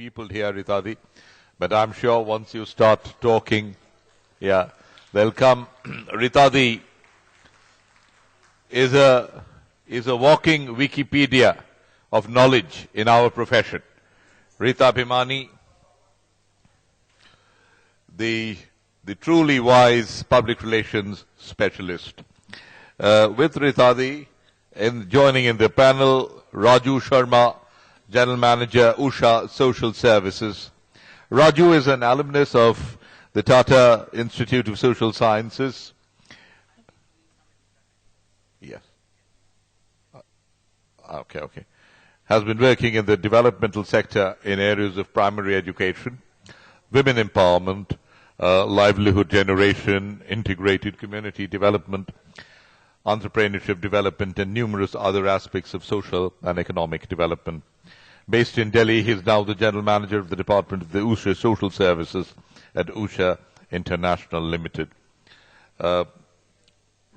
people here, Ritadi, but I'm sure once you start talking, yeah, they'll come. Ritadi is a walking Wikipedia of knowledge in our profession. Rita Bhimani, the truly wise public relations specialist. With Ritadi, joining in the panel, Raju Sharma, General Manager, Usha Social Services. Raju is an alumnus of the Tata Institute of Social Sciences. Yes. Okay. Has been working in the developmental sector in areas of primary education, women empowerment, livelihood generation, integrated community development, entrepreneurship development, and numerous other aspects of social and economic development. Based in Delhi, he is now the General Manager of the Department of the Usha Social Services at Usha International Limited.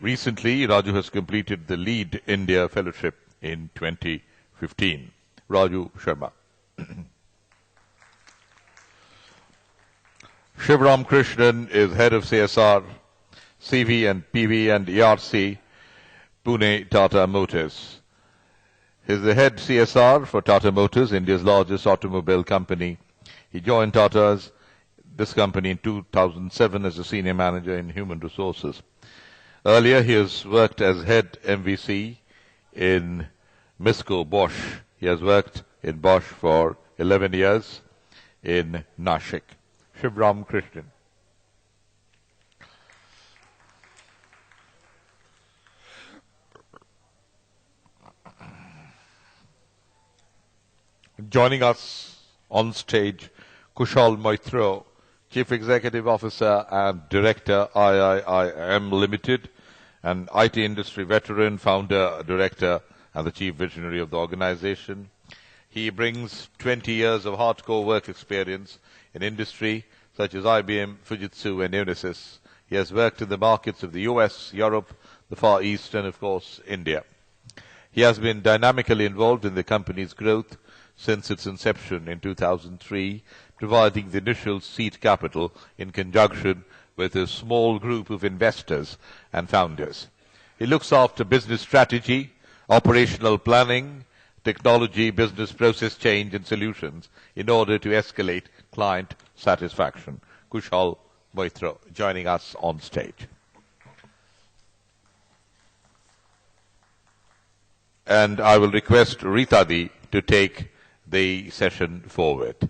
Recently, Raju has completed the Lead India Fellowship in 2015. Raju Sharma. Shivram Krishnan is Head of CSR, CV and PV and ERC, Pune Tata Motors. He is the Head CSR for Tata Motors, India's largest automobile company. He joined this company in 2007 as a Senior Manager in Human Resources. Earlier, he has worked as Head MVC in Misco Bosch. He has worked in Bosch for 11 years in Nashik. Shivram Krishnan. Joining us on stage, Kushal Moitra, Chief Executive Officer and Director, IIIM Limited, an IT industry veteran, founder, director, and the chief visionary of the organization. He brings 20 years of hardcore work experience in industry such as IBM, Fujitsu, and Unisys. He has worked in the markets of the US, Europe, the Far East, and of course, India. He has been dynamically involved in the company's growth since its inception in 2003, providing the initial seed capital in conjunction with a small group of investors and founders. He looks after business strategy, operational planning, technology, business process change, and solutions in order to escalate client satisfaction. Kushal Moitra joining us on stage. And I will request Ritadi to take the session forward.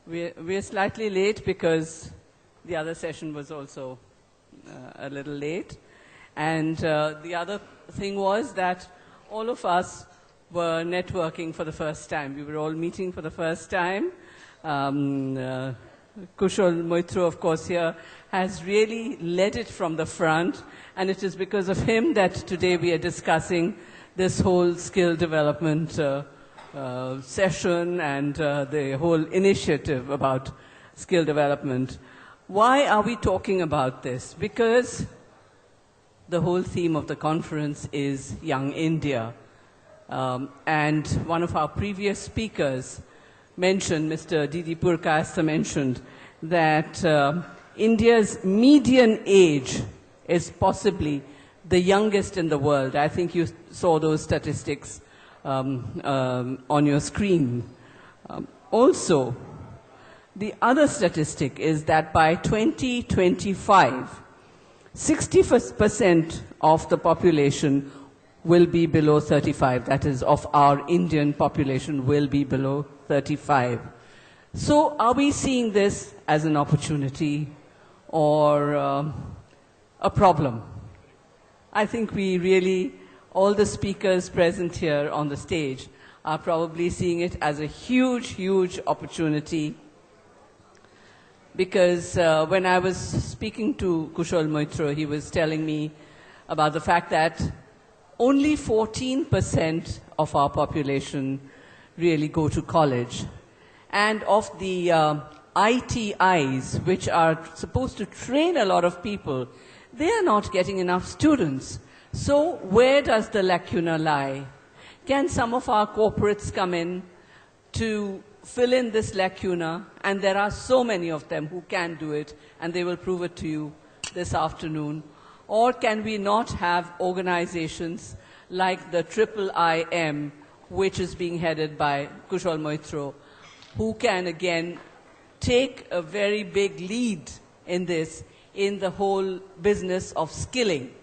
We're slightly late because the other session was also a little late. And the other thing was that all of us were networking for the first time. We were all meeting for the first time. Kushal Moitra, of course, here has really led it from the front. And it is because of him that today we are discussing this whole skill development session and the whole initiative about skill development. Why are we talking about this? Because the whole theme of the conference is Young India. And one of our previous speakers mentioned, Mr. Didi Purkayastha mentioned, that India's median age is possibly the youngest in the world. I think you saw those statistics on your screen. Also, the other statistic is that by 2025, 60% of the population will be below 35. That is, of our Indian population will be below 35. So are we seeing this as an opportunity or a problem? I think we really, all the speakers present here on the stage are probably seeing it as a huge, huge opportunity. Because when I was speaking to Kushal Moitra, he was telling me about the fact that only 14% of our population really go to college. And of the ITIs, which are supposed to train a lot of people, they are not getting enough students. So where does the lacuna lie? Can some of our corporates come in to fill in this lacuna? And there are so many of them who can do it, and they will prove it to you this afternoon. Or can we not have organizations like the IIIM, which is being headed by Kushal Moitra, who can again take a very big lead in this, in the whole business of skilling.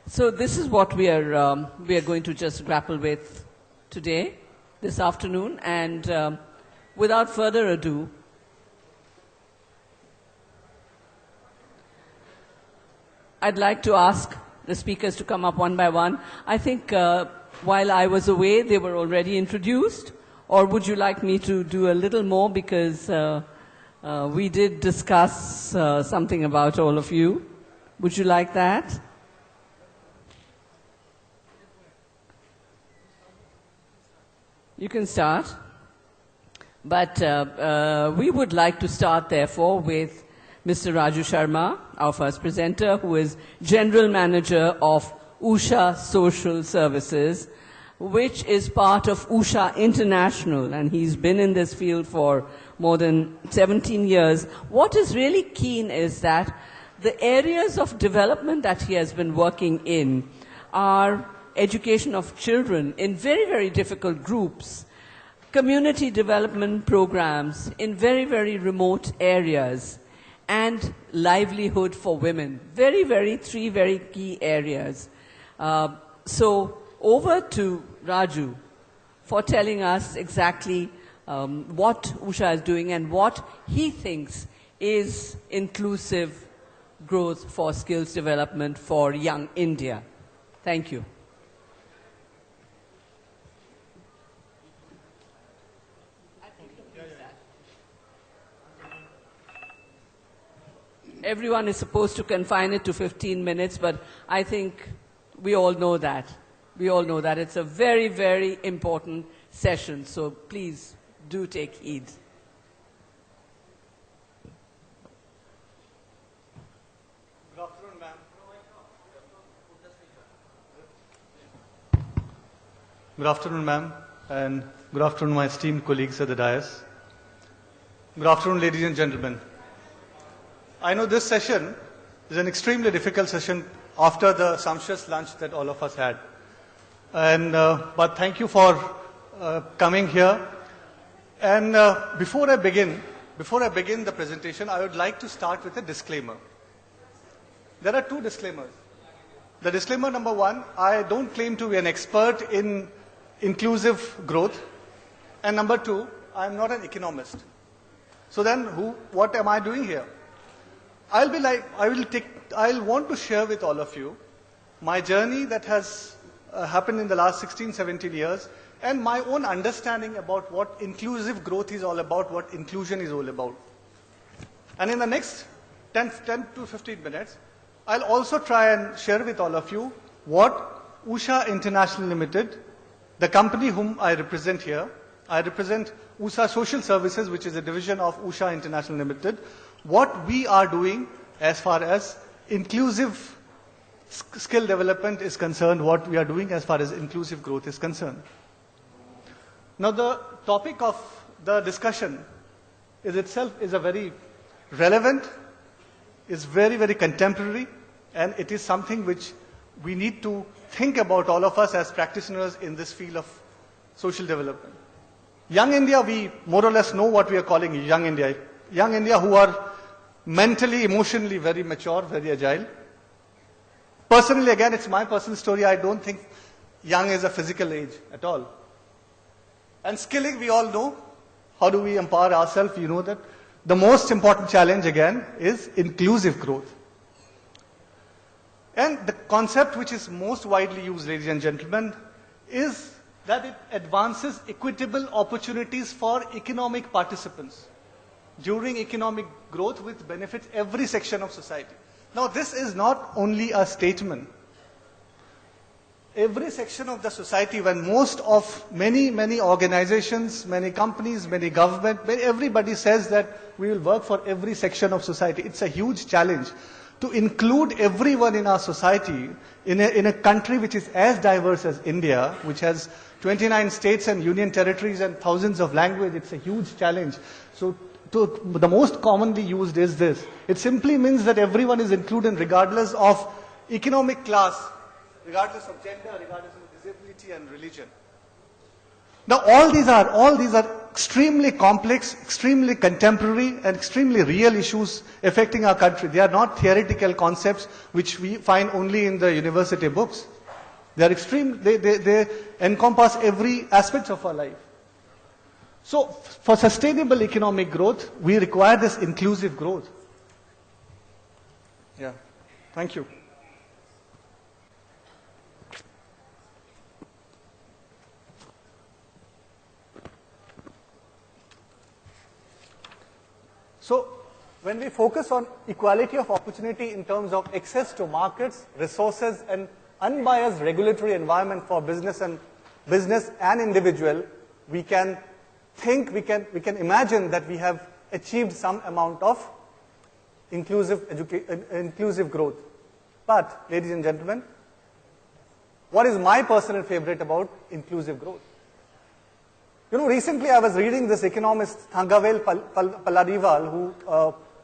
So this is what we are going to just grapple with today, this afternoon, and without further ado, I'd like to ask the speakers to come up one by one. I think while I was away, they were already introduced. Or would you like me to do a little more, because we did discuss something about all of you. Would you like that? You can start. But we would like to start, therefore, with Mr. Raju Sharma, our first presenter, who is General Manager of Usha Social Services, which is part of Usha International, and he's been in this field for more than 17 years. What is really keen is that the areas of development that he has been working in are education of children in very, very difficult groups, community development programs in very, very remote areas, and livelihood for women. Three very key areas. So over to Raju for telling us exactly what Usha is doing and what he thinks is inclusive growth for skills development for young India. Thank you. Everyone is supposed to confine it to 15 minutes, but I think we all know that. We all know that it's a very, very important session, so please do take heed. Good afternoon, ma'am. Good afternoon, ma'am, and good afternoon, my esteemed colleagues at the dais. Good afternoon, ladies and gentlemen. I know this session is an extremely difficult session after the sumptuous lunch that all of us had. But thank you for coming here. And before I begin the presentation, I would like to start with a disclaimer. There are two disclaimers. The disclaimer number one, I don't claim to be an expert in inclusive growth. And number two, I'm not an economist. So then what am I doing here? I'll want to share with all of you my journey that has happened in the last 16, 17 years, and my own understanding about what inclusive growth is all about, what inclusion is all about. And in the next 10 to 15 minutes, I'll also try and share with all of you what Usha International Limited, the company whom I represent here, I represent Usha Social Services, which is a division of Usha International Limited, what we are doing as far as inclusive skill development is concerned, what we are doing as far as inclusive growth is concerned. Now, the topic of the discussion is a very relevant, is very, very contemporary, and it is something which we need to think about, all of us as practitioners in this field of social development. Young India, we more or less know what we are calling Young India. Young India who are mentally, emotionally very mature, very agile. Personally, again, it's my personal story. I don't think young is a physical age at all. And skilling, we all know. How do we empower ourselves? You know that the most important challenge, again, is inclusive growth. And the concept which is most widely used, ladies and gentlemen, is that it advances equitable opportunities for economic participants during economic growth, which benefits every section of society. Now, this is not only a statement. Every section of the society, when many organizations, many companies, many government, everybody says that we will work for every section of society. It's a huge challenge to include everyone in our society in a country which is as diverse as India, which has 29 states and union territories and thousands of languages. It's a huge challenge. So the most commonly used is this. It simply means that everyone is included regardless of economic class, regardless of gender, regardless of disability and religion. Now all these are extremely complex, extremely contemporary and extremely real issues affecting our country. They are not theoretical concepts which we find only in the university books. They encompass every aspect of our life. So for sustainable economic growth, we require this inclusive growth. Yeah, thank you. So when we focus on equality of opportunity in terms of access to markets, resources, and unbiased regulatory environment for business and individual, we can imagine that we have achieved some amount of inclusive growth. But, ladies and gentlemen, what is my personal favorite about inclusive growth? You know, recently I was reading this economist, Thangavel Palarival,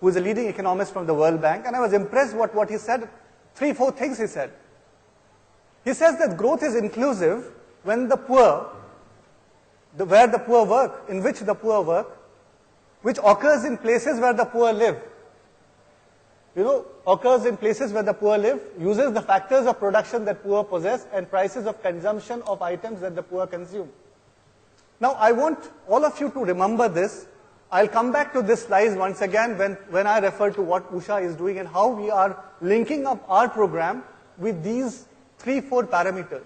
who is a leading economist from the World Bank, and I was impressed what he said. 3-4 things he said. He says that growth is inclusive when the poor, where the poor work, in which the poor work, which occurs in places where the poor live. You know, occurs in places where the poor live, uses the factors of production that poor possess and prices of consumption of items that the poor consume. Now, I want all of you to remember this. I'll come back to this slide once again when I refer to what Usha is doing and how we are linking up our program with these 3-4 parameters.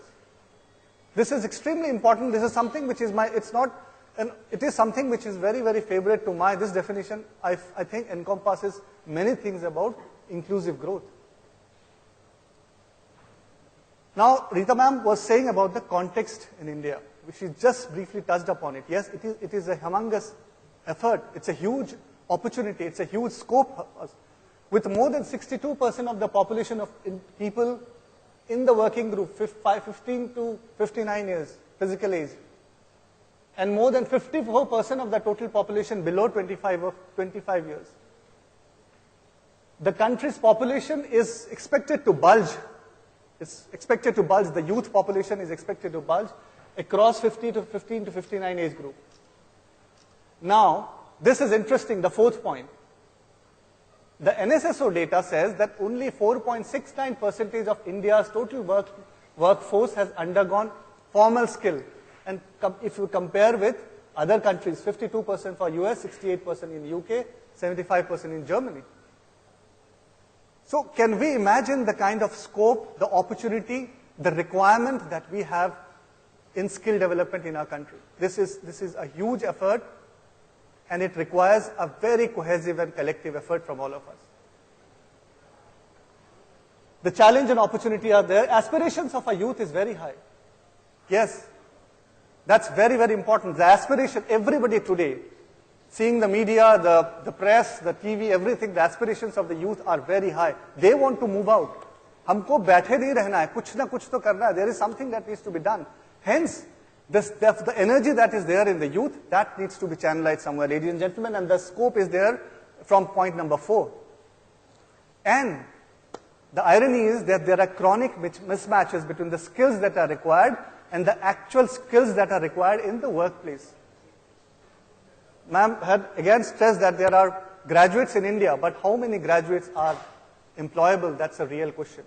This is extremely important. This is something which is it is something which is very, very favorite to this definition, I think encompasses many things about inclusive growth. Now, Rita ma'am was saying about the context in India. She just briefly touched upon it. Yes, it is a humongous effort. It's a huge opportunity. It's a huge scope. With more than 62% of the population of people in the working group, 15 to 59 years, physical age, and more than 54% of the total population below 25 years. The country's population is expected to bulge. It's expected to bulge. The youth population is expected to bulge across 15 to 59 age group. Now, this is interesting, the fourth point. The NSSO data says that only 4.69% of India's total workforce has undergone formal skill. And if you compare with other countries, 52% for US, 68% in UK, 75% in Germany. So can we imagine the kind of scope, the opportunity, the requirement that we have in skill development in our country? This is a huge effort, and it requires a very cohesive and collective effort from all of us. The challenge and opportunity are there. Aspirations of our youth is very high. Yes, that's very, very important. The aspiration, everybody today, seeing the media, the press, the TV, everything, the aspirations of the youth are very high. They want to move out. हमको बैठे नहीं रहना है, कुछ ना कुछ तो करना है. There is something that needs to be done. Hence, the energy that is there in the youth, that needs to be channelized somewhere, ladies and gentlemen, and the scope is there from point number 4. And the irony is that there are chronic mismatches between the skills that are required and the actual skills that are required in the workplace. ma'am had again stressed that there are graduates in India, but how many graduates are employable? That's a real question.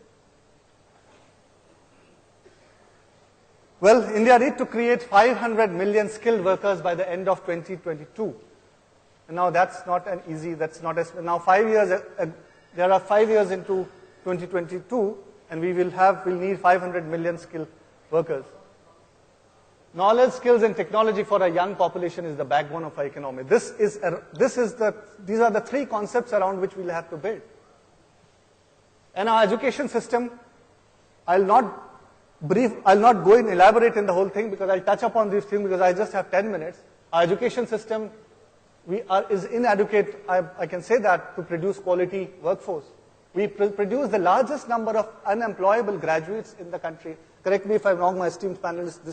Well, India needs to create 500 million skilled workers by the end of 2022. And now that's not an easy, that's not as, now 5 years, there are 5 years into 2022, and we'll need 500 million skilled workers. Knowledge, skills, and technology for a young population is the backbone of our economy. These are the three concepts around which we'll have to build. And our education system, I'll not go and elaborate in the whole thing because I'll touch upon these things because I just have 10 minutes. Our education system is inadequate, I can say that, to produce quality workforce. We produce the largest number of unemployable graduates in the country. Correct me if I'm wrong, my esteemed panelists.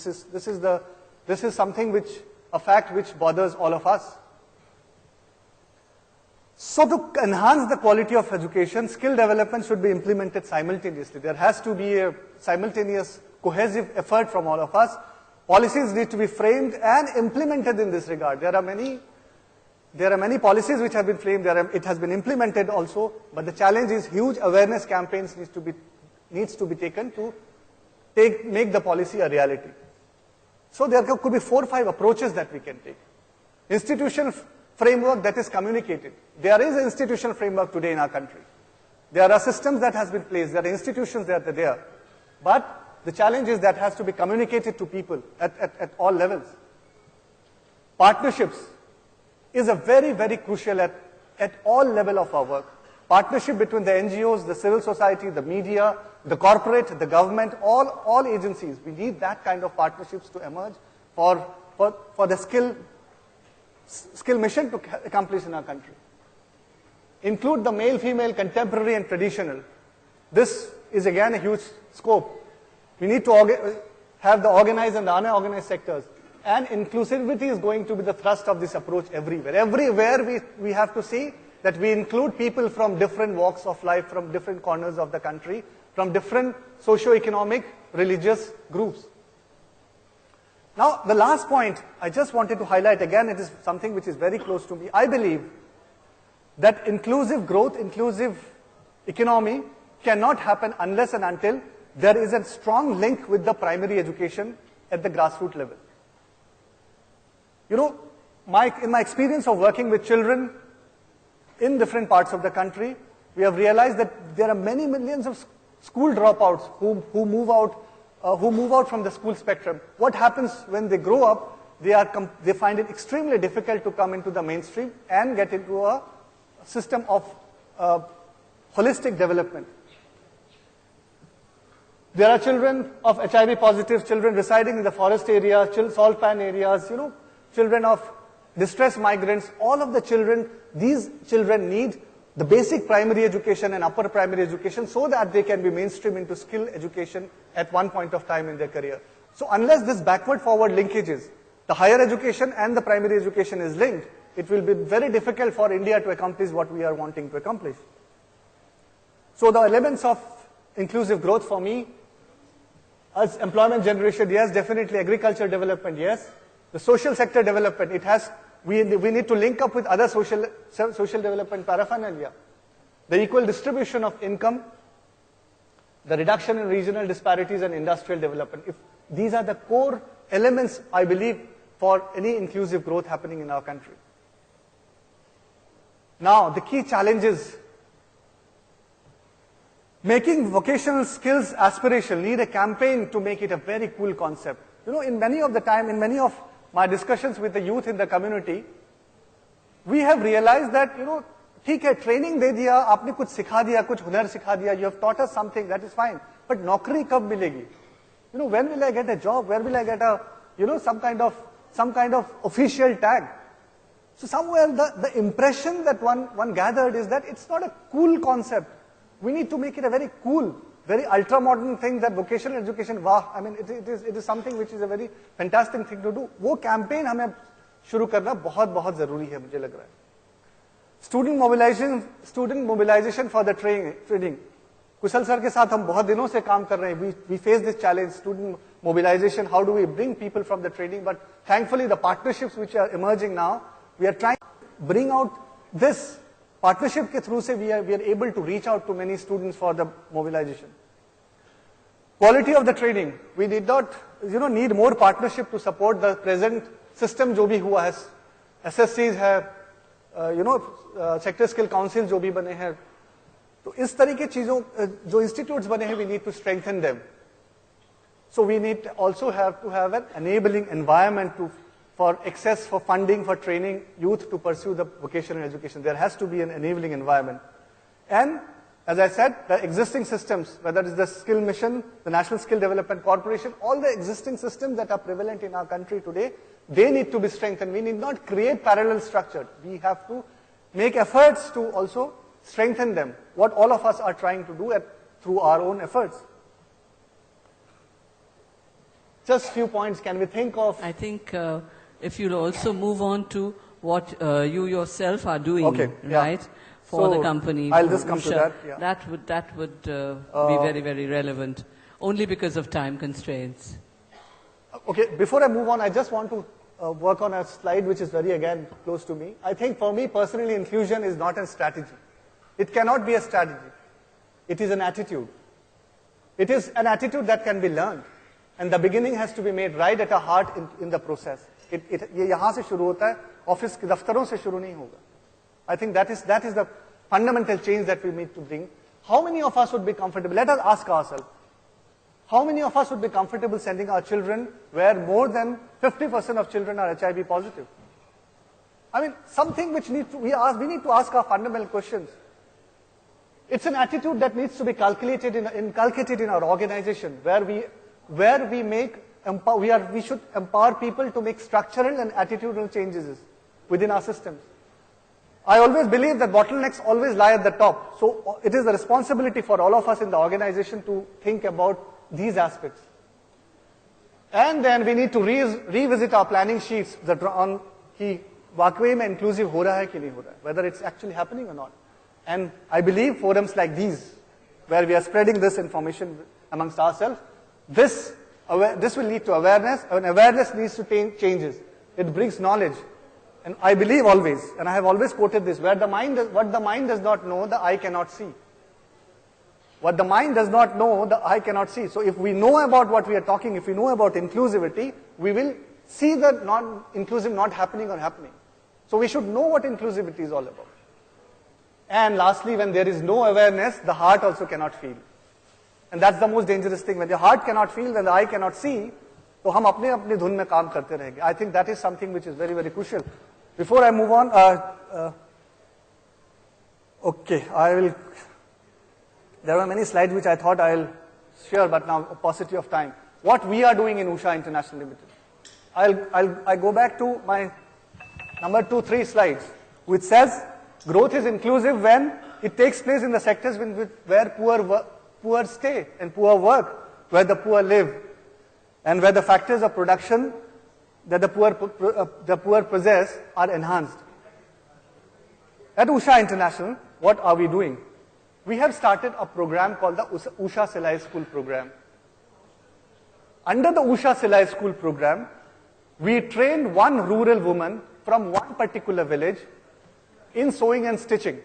This is something a fact which bothers all of us. So to enhance the quality of education, skill development should be implemented simultaneously. There has to be a simultaneous, cohesive effort from all of us. Policies need to be framed and implemented in this regard. There are many policies which have been framed, it has been implemented also, but the challenge is huge awareness campaigns needs to be taken to make the policy a reality. So there could be 4 or 5 approaches that we can take. Institutional framework that is communicated. There is an institutional framework today in our country. There are systems that has been placed, there are institutions that are there. But the challenge is that has to be communicated to people at all levels. Partnerships is a very, very crucial at all level of our work. Partnership between the NGOs, the civil society, the media, the corporate, the government, all agencies. We need that kind of partnerships to emerge for the skill mission to accomplish in our country. Include the male, female, contemporary and traditional. This is again a huge scope. We need to have the organized and the unorganized sectors. And inclusivity is going to be the thrust of this approach everywhere. Everywhere we have to see that we include people from different walks of life, from different corners of the country, from different socio-economic, religious groups. Now, the last point I just wanted to highlight, again, it is something which is very close to me. I believe that inclusive growth, inclusive economy cannot happen unless and until there is a strong link with the primary education at the grassroots level. You know, in my experience of working with children in different parts of the country, we have realized that there are many millions of school dropouts who move out from the school spectrum. What happens when they grow up? They find it extremely difficult to come into the mainstream and get into a system of holistic development. There are children of HIV positive, children residing in the forest areas, salt pan areas, children of distressed migrants. All of the children, these children need the basic primary education and upper primary education so that they can be mainstream into skill education at one point of time in their career. So unless this backward-forward linkages, the higher education and the primary education is linked, it will be very difficult for India to accomplish what we are wanting to accomplish. So the elements of inclusive growth for me, as employment generation, yes, definitely agriculture development, yes. The social sector development, we need to link up with other social development paraphernalia. The equal distribution of income, the reduction in regional disparities and industrial development. These are the core elements, I believe, for any inclusive growth happening in our country. Now, the key challenges. Making vocational skills aspirational, need a campaign to make it a very cool concept. In many of my discussions with the youth in the community, we have realized that, ठीक है, training दे दिया, आपने कुछ सिखा दिया, कुछ हुनर सिखा दिया, you have taught us something, that is fine. But नौकरी कब मिलेगी? When will I get a job? Where will I get some kind of official tag? So somewhere the impression that one gathered is that it's not a cool concept. We need to make it a very cool, very ultra-modern thing that vocational education, it is something which is a very fantastic thing to do. वो campaign हमें शुरू करना बहुत ज़रूरी है, मुझे लग रहा है. Student mobilization for the training. Kusal sir के साथ हम बहुत दिनों से काम कर रहे हैं. We face this challenge, student mobilization. How do we bring people from the training? But thankfully, the partnerships which are emerging now We are trying to bring out this partnership ke through se we are able to reach out to many students for the mobilization. Quality of the training. We did not, need more partnership to support the present system जो भी हुआ है. SSCs है, sector skill council जो भी बने हैं. तो इस तरह के चीजों जो institutes बने हैं, we need to strengthen them. So we need also have to have an enabling environment for access, for funding, for training youth to pursue the vocational education. There has to be an enabling environment. And as I said, the existing systems, whether it's the Skill Mission, the National Skill Development Corporation, all the existing systems that are prevalent in our country today, they need to be strengthened. We need not create parallel structure. We have to make efforts to also strengthen them, what all of us are trying to do through our own efforts. Just few points can we think of? I think if you'll also move on to what you yourself are doing, right, for the company. I'll just come to that. Yeah. That would be very, very relevant, only because of time constraints. Okay, before I move on, I just want to work on a slide which is very, again, close to me. I think for me personally, inclusion is not a strategy. It cannot be a strategy. It is an attitude. It is an attitude that can be learned. And the beginning has to be made right at the heart in the process. ये यहाँ से शुरू होता है, office के दफ्तरों से शुरू नहीं होगा. I think that is the fundamental change that we need to bring. How many of us would be comfortable? Let us ask ourselves. How many of us would be comfortable sending our children where more than 50% of children are HIV positive? I mean, something which we need to ask our fundamental questions. It's an attitude that needs to be inculcated in our organization, where we should empower people to make structural and attitudinal changes within our systems. I always believe that bottlenecks always lie at the top. So it is the responsibility for all of us in the organization to think about these aspects. And then we need to revisit our planning sheets that are on कि वाकई में inclusive हो रहा है कि नहीं हो रहा है, whether it's actually happening or not. And I believe forums like these, where we are spreading this information amongst ourselves, this will lead to awareness, and awareness leads to changes. It brings knowledge. And I believe always, and I have always quoted this, what the mind does not know, the eye cannot see. What the mind does not know, the eye cannot see. So if we know about what we are talking, if we know about inclusivity, we will see the non-inclusive not happening or happening. So we should know what inclusivity is all about. And lastly, when there is no awareness, the heart also cannot feel. And that's the most dangerous thing. When the heart cannot feel, when the eye cannot see, तो हम अपने धुन में काम करते रहेंगे. I think that is something which is very, very crucial. Before I move on, there are many slides which I thought I'll share, but now paucity of time. What we are doing in Usha International Limited. I go back to my number 3 slides, which says growth is inclusive when it takes place in the sectors where poor stay and poor work, where the poor live, and where the factors of production that the poor possess are enhanced. At Usha International, what are we doing? We have started a program called the Usha Silai School program. Under the Usha Silai School program, we trained one rural woman from one particular village in sewing and stitching.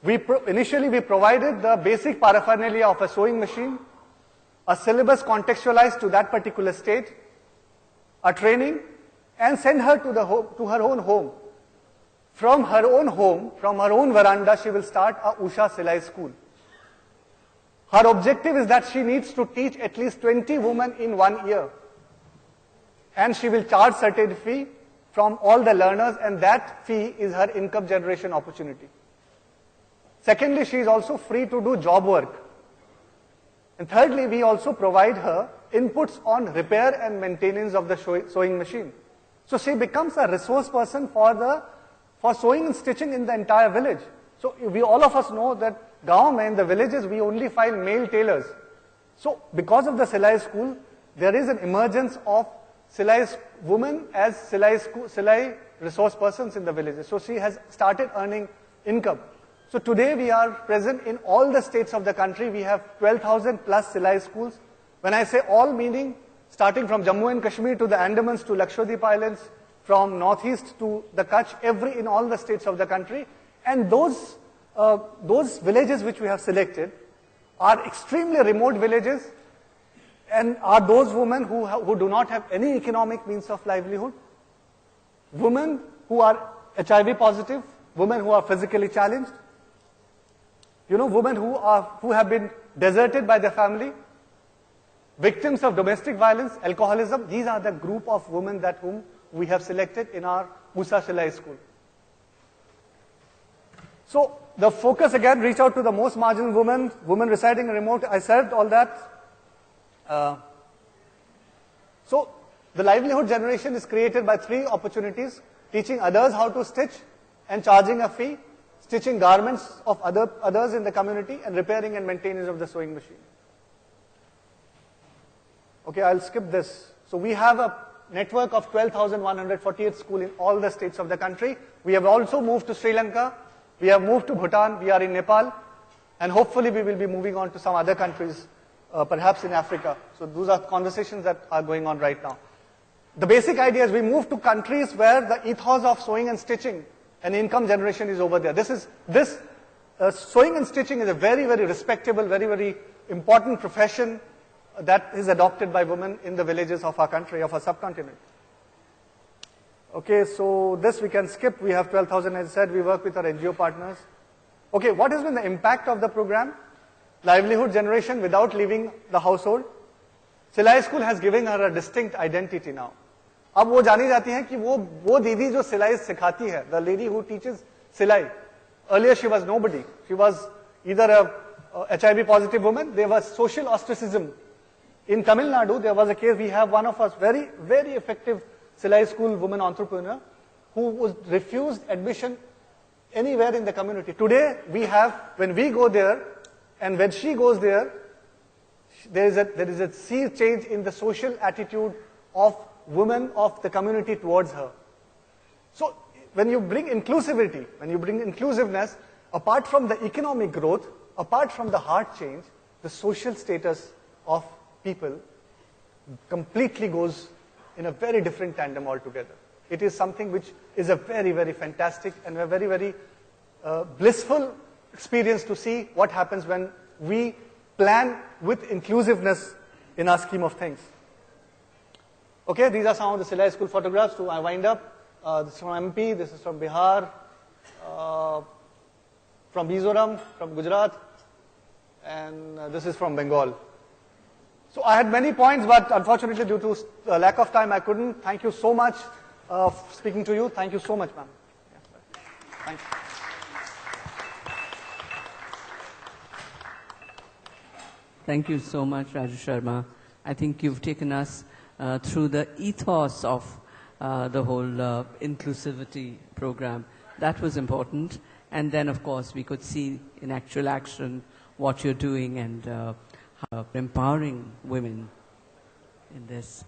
Initially, we provided the basic paraphernalia of a sewing machine, a syllabus contextualized to that particular state, a training, and send her to her own home. From her own home, from her own veranda, she will start a Usha Silai school. Her objective is that she needs to teach at least 20 women in 1 year. And she will charge certain fee from all the learners, and that fee is her income generation opportunity. Secondly, she is also free to do job work. And thirdly, we also provide her inputs on repair and maintenance of the sewing machine. So she becomes a resource person for sewing and stitching in the entire village. So all of us know that गांव में in the villages we only find male tailors. So because of the Silai school, there is an emergence of Silai women as Silai resource persons in the villages. So she has started earning income. So today we are present in all the states of the country. We have 12,000 plus Silai schools. When I say all, meaning starting from Jammu and Kashmir to the Andamans to Lakshadweep Islands, from northeast to the Kutch, in all the states of the country. And those villages which we have selected are extremely remote villages, and are those women who do not have any economic means of livelihood, women who are HIV positive, women who are physically challenged, women who have been deserted by their family, victims of domestic violence, alcoholism. These are the group of women whom we have selected in our Musa Silai school. So the focus again, reach out to the most marginal women residing in remote. I said all that. So the livelihood generation is created by 3 opportunities: teaching others how to stitch and charging a fee, stitching garments of others in the community, and repairing and maintenance of the sewing machine. Okay, I'll skip this. So we have a network of 12,148 schools in all the states of the country. We have also moved to Sri Lanka. We have moved to Bhutan. We are in Nepal. And hopefully we will be moving on to some other countries, perhaps in Africa. So those are conversations that are going on right now. The basic idea is we move to countries where the ethos of sewing and stitching and income generation is over there. Sewing and stitching is a very, very respectable, very, very important profession that is adopted by women in the villages of our country, of our subcontinent. Okay, so this we can skip. We have 12,000, as I said. We work with our NGO partners. Okay, what has been the impact of the program? Livelihood generation without leaving the household. Silai School has given her a distinct identity now. अब वो जानी जाती हैं कि वो दीदी जो सिलाई सिखाती है, the lady who teaches Silai. Earlier she was nobody. She was either a HIV positive woman. There was social ostracism. In Tamil Nadu, there was a case. We have one of us very, very effective Silai School woman entrepreneur who was refused admission anywhere in the community. Today, we have, when we go there, and when she goes there, there is a sea change in the social attitude of women of the community towards her. So, when you bring inclusivity, when you bring inclusiveness, apart from the economic growth, apart from the heart change, the social status of people completely goes in a very different tandem altogether. It is something which is a very, very fantastic and a very, very blissful experience to see what happens when we plan with inclusiveness in our scheme of things. Okay, these are some of the Silai School photographs. So I wind up. This is from MP, this is from Bihar, from Mizoram, from Gujarat, and this is from Bengal. So I had many points, but unfortunately due to lack of time I couldn't. Thank you so much for speaking to you. Thank you so much, ma'am. Yeah, thank you. Thank you so much, Raju Sharma. I think you've taken us through the ethos of the whole inclusivity program. That was important. And then, of course, we could see in actual action what you're doing and empowering women in this.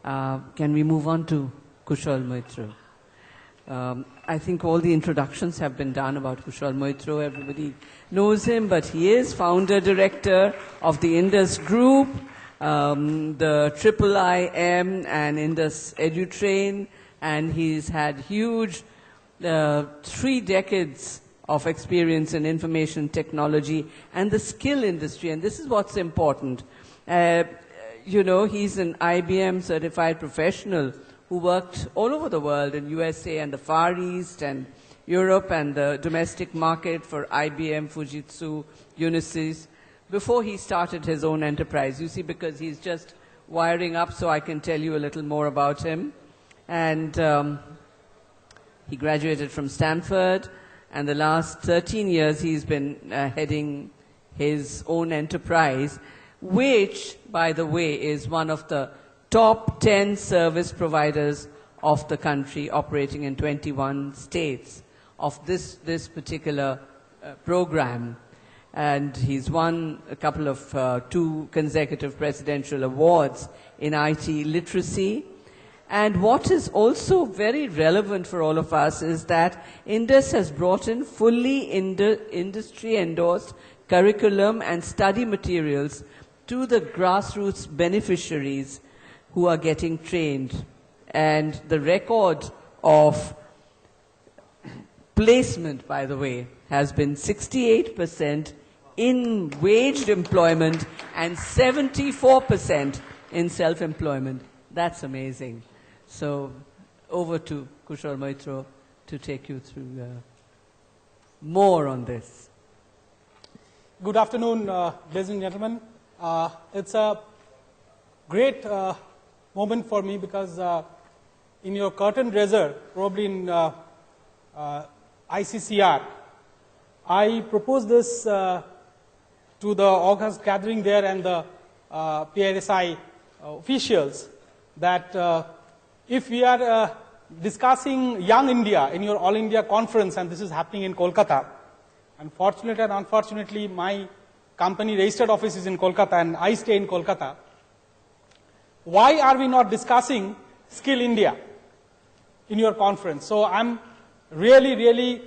Can we move on to Kushal Moitra? I think all the introductions have been done about Kushal Moitra. Everybody knows him, but he is founder director of the Indus Group, the IIIM and Indus EduTrain, and he's had huge 3 decades of experience in information technology and the skill industry, and this is what's important. He's an IBM certified professional who worked all over the world in USA and the Far East and Europe and the domestic market for IBM, Fujitsu, Unisys, before he started his own enterprise. You see, because he's just wiring up, so I can tell you a little more about him. And he graduated from Stanford, and the last 13 years he's been heading his own enterprise, which, by the way, is one of the top 10 service providers of the country, operating in 21 states of this particular program. And he's won a couple of 2 consecutive presidential awards in IT literacy. And what is also very relevant for all of us is that Indus has brought in fully industry-endorsed curriculum and study materials to the grassroots beneficiaries who are getting trained. And the record of placement, by the way, has been 68% in waged employment and 74% in self-employment. That's amazing. So over to Kushal Moitra to take you through more on this. Good afternoon, ladies and gentlemen. It's a great moment for me because in your curtain raiser, probably in ICCR, I proposed this to the August gathering there and the PRSI officials that if we are discussing Young India in your All India conference, and this is happening in Kolkata, unfortunately and unfortunately my company registered office is in Kolkata and I stay in Kolkata, why are we not discussing Skill India in your conference? So I'm really,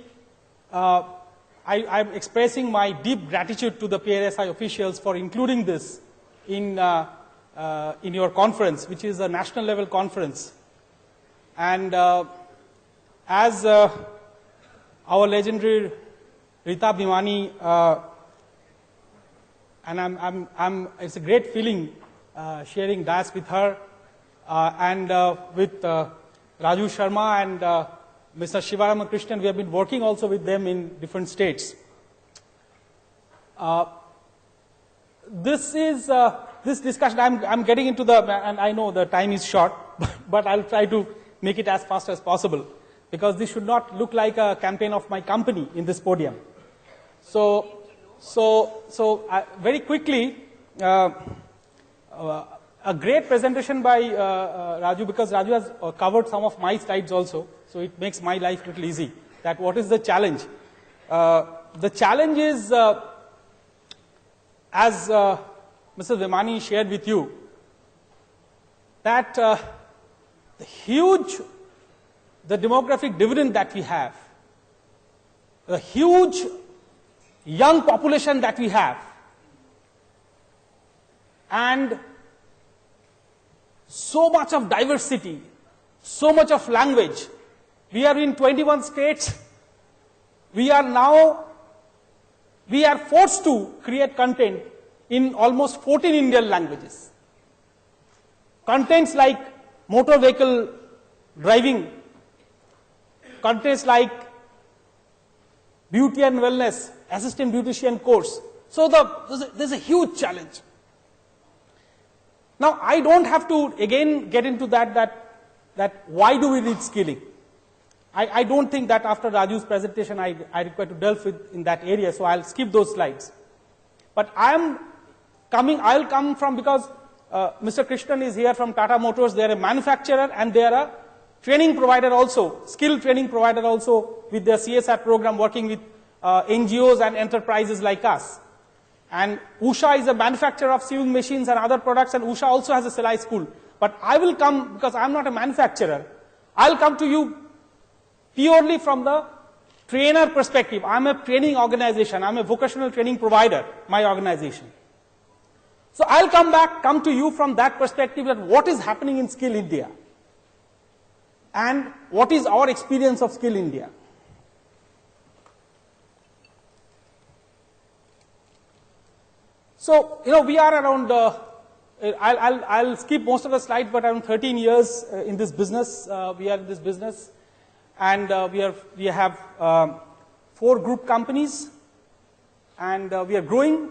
I'm expressing my deep gratitude to the PRSI officials for including this in your conference, which is a national level conference. And as our legendary Rita Bhimani, and it's a great feeling sharing dais with her and with Raju Sharma and Mr. Sivaramakrishnan. We have been working also with them in different states. This discussion, I'm getting into and I know the time is short, but I'll try to make it as fast as possible because this should not look like a campaign of my company in this podium. So very quickly, a great presentation by Raju, because Raju has covered some of my slides also, so it makes my life a little easy. That what is the challenge? The challenge is, as Mr. Bhimani shared with you, that the demographic dividend that we have, the huge young population that we have, and so much of diversity, so much of language. We are in 21 states. We are forced to create content in almost 14 Indian languages. Contents like motor vehicle driving, contents like beauty and wellness, assistant beautician course. So there's a huge challenge. Now, I don't have to again get into that why do we need skilling. I don't think that after Raju's presentation I require to delve in that area, so I'll skip those slides. But I'll come from, because Mr. Krishnan is here from Tata Motors. They are a manufacturer and they are a training provider also, skill training provider also with their CSR program, working with NGOs and enterprises like us. And Usha is a manufacturer of sewing machines and other products, and Usha also has a Silai school. But I will come, because I'm not a manufacturer, I'll come to you purely from the trainer perspective. I'm a training organization. I'm a vocational training provider, my organization. So I'll come to you from that perspective, that what is happening in Skill India and what is our experience of Skill India. So, we are around, I'll skip most of the slides, but around 13 years in this business. We are in this business, and we have 4 group companies, and we are growing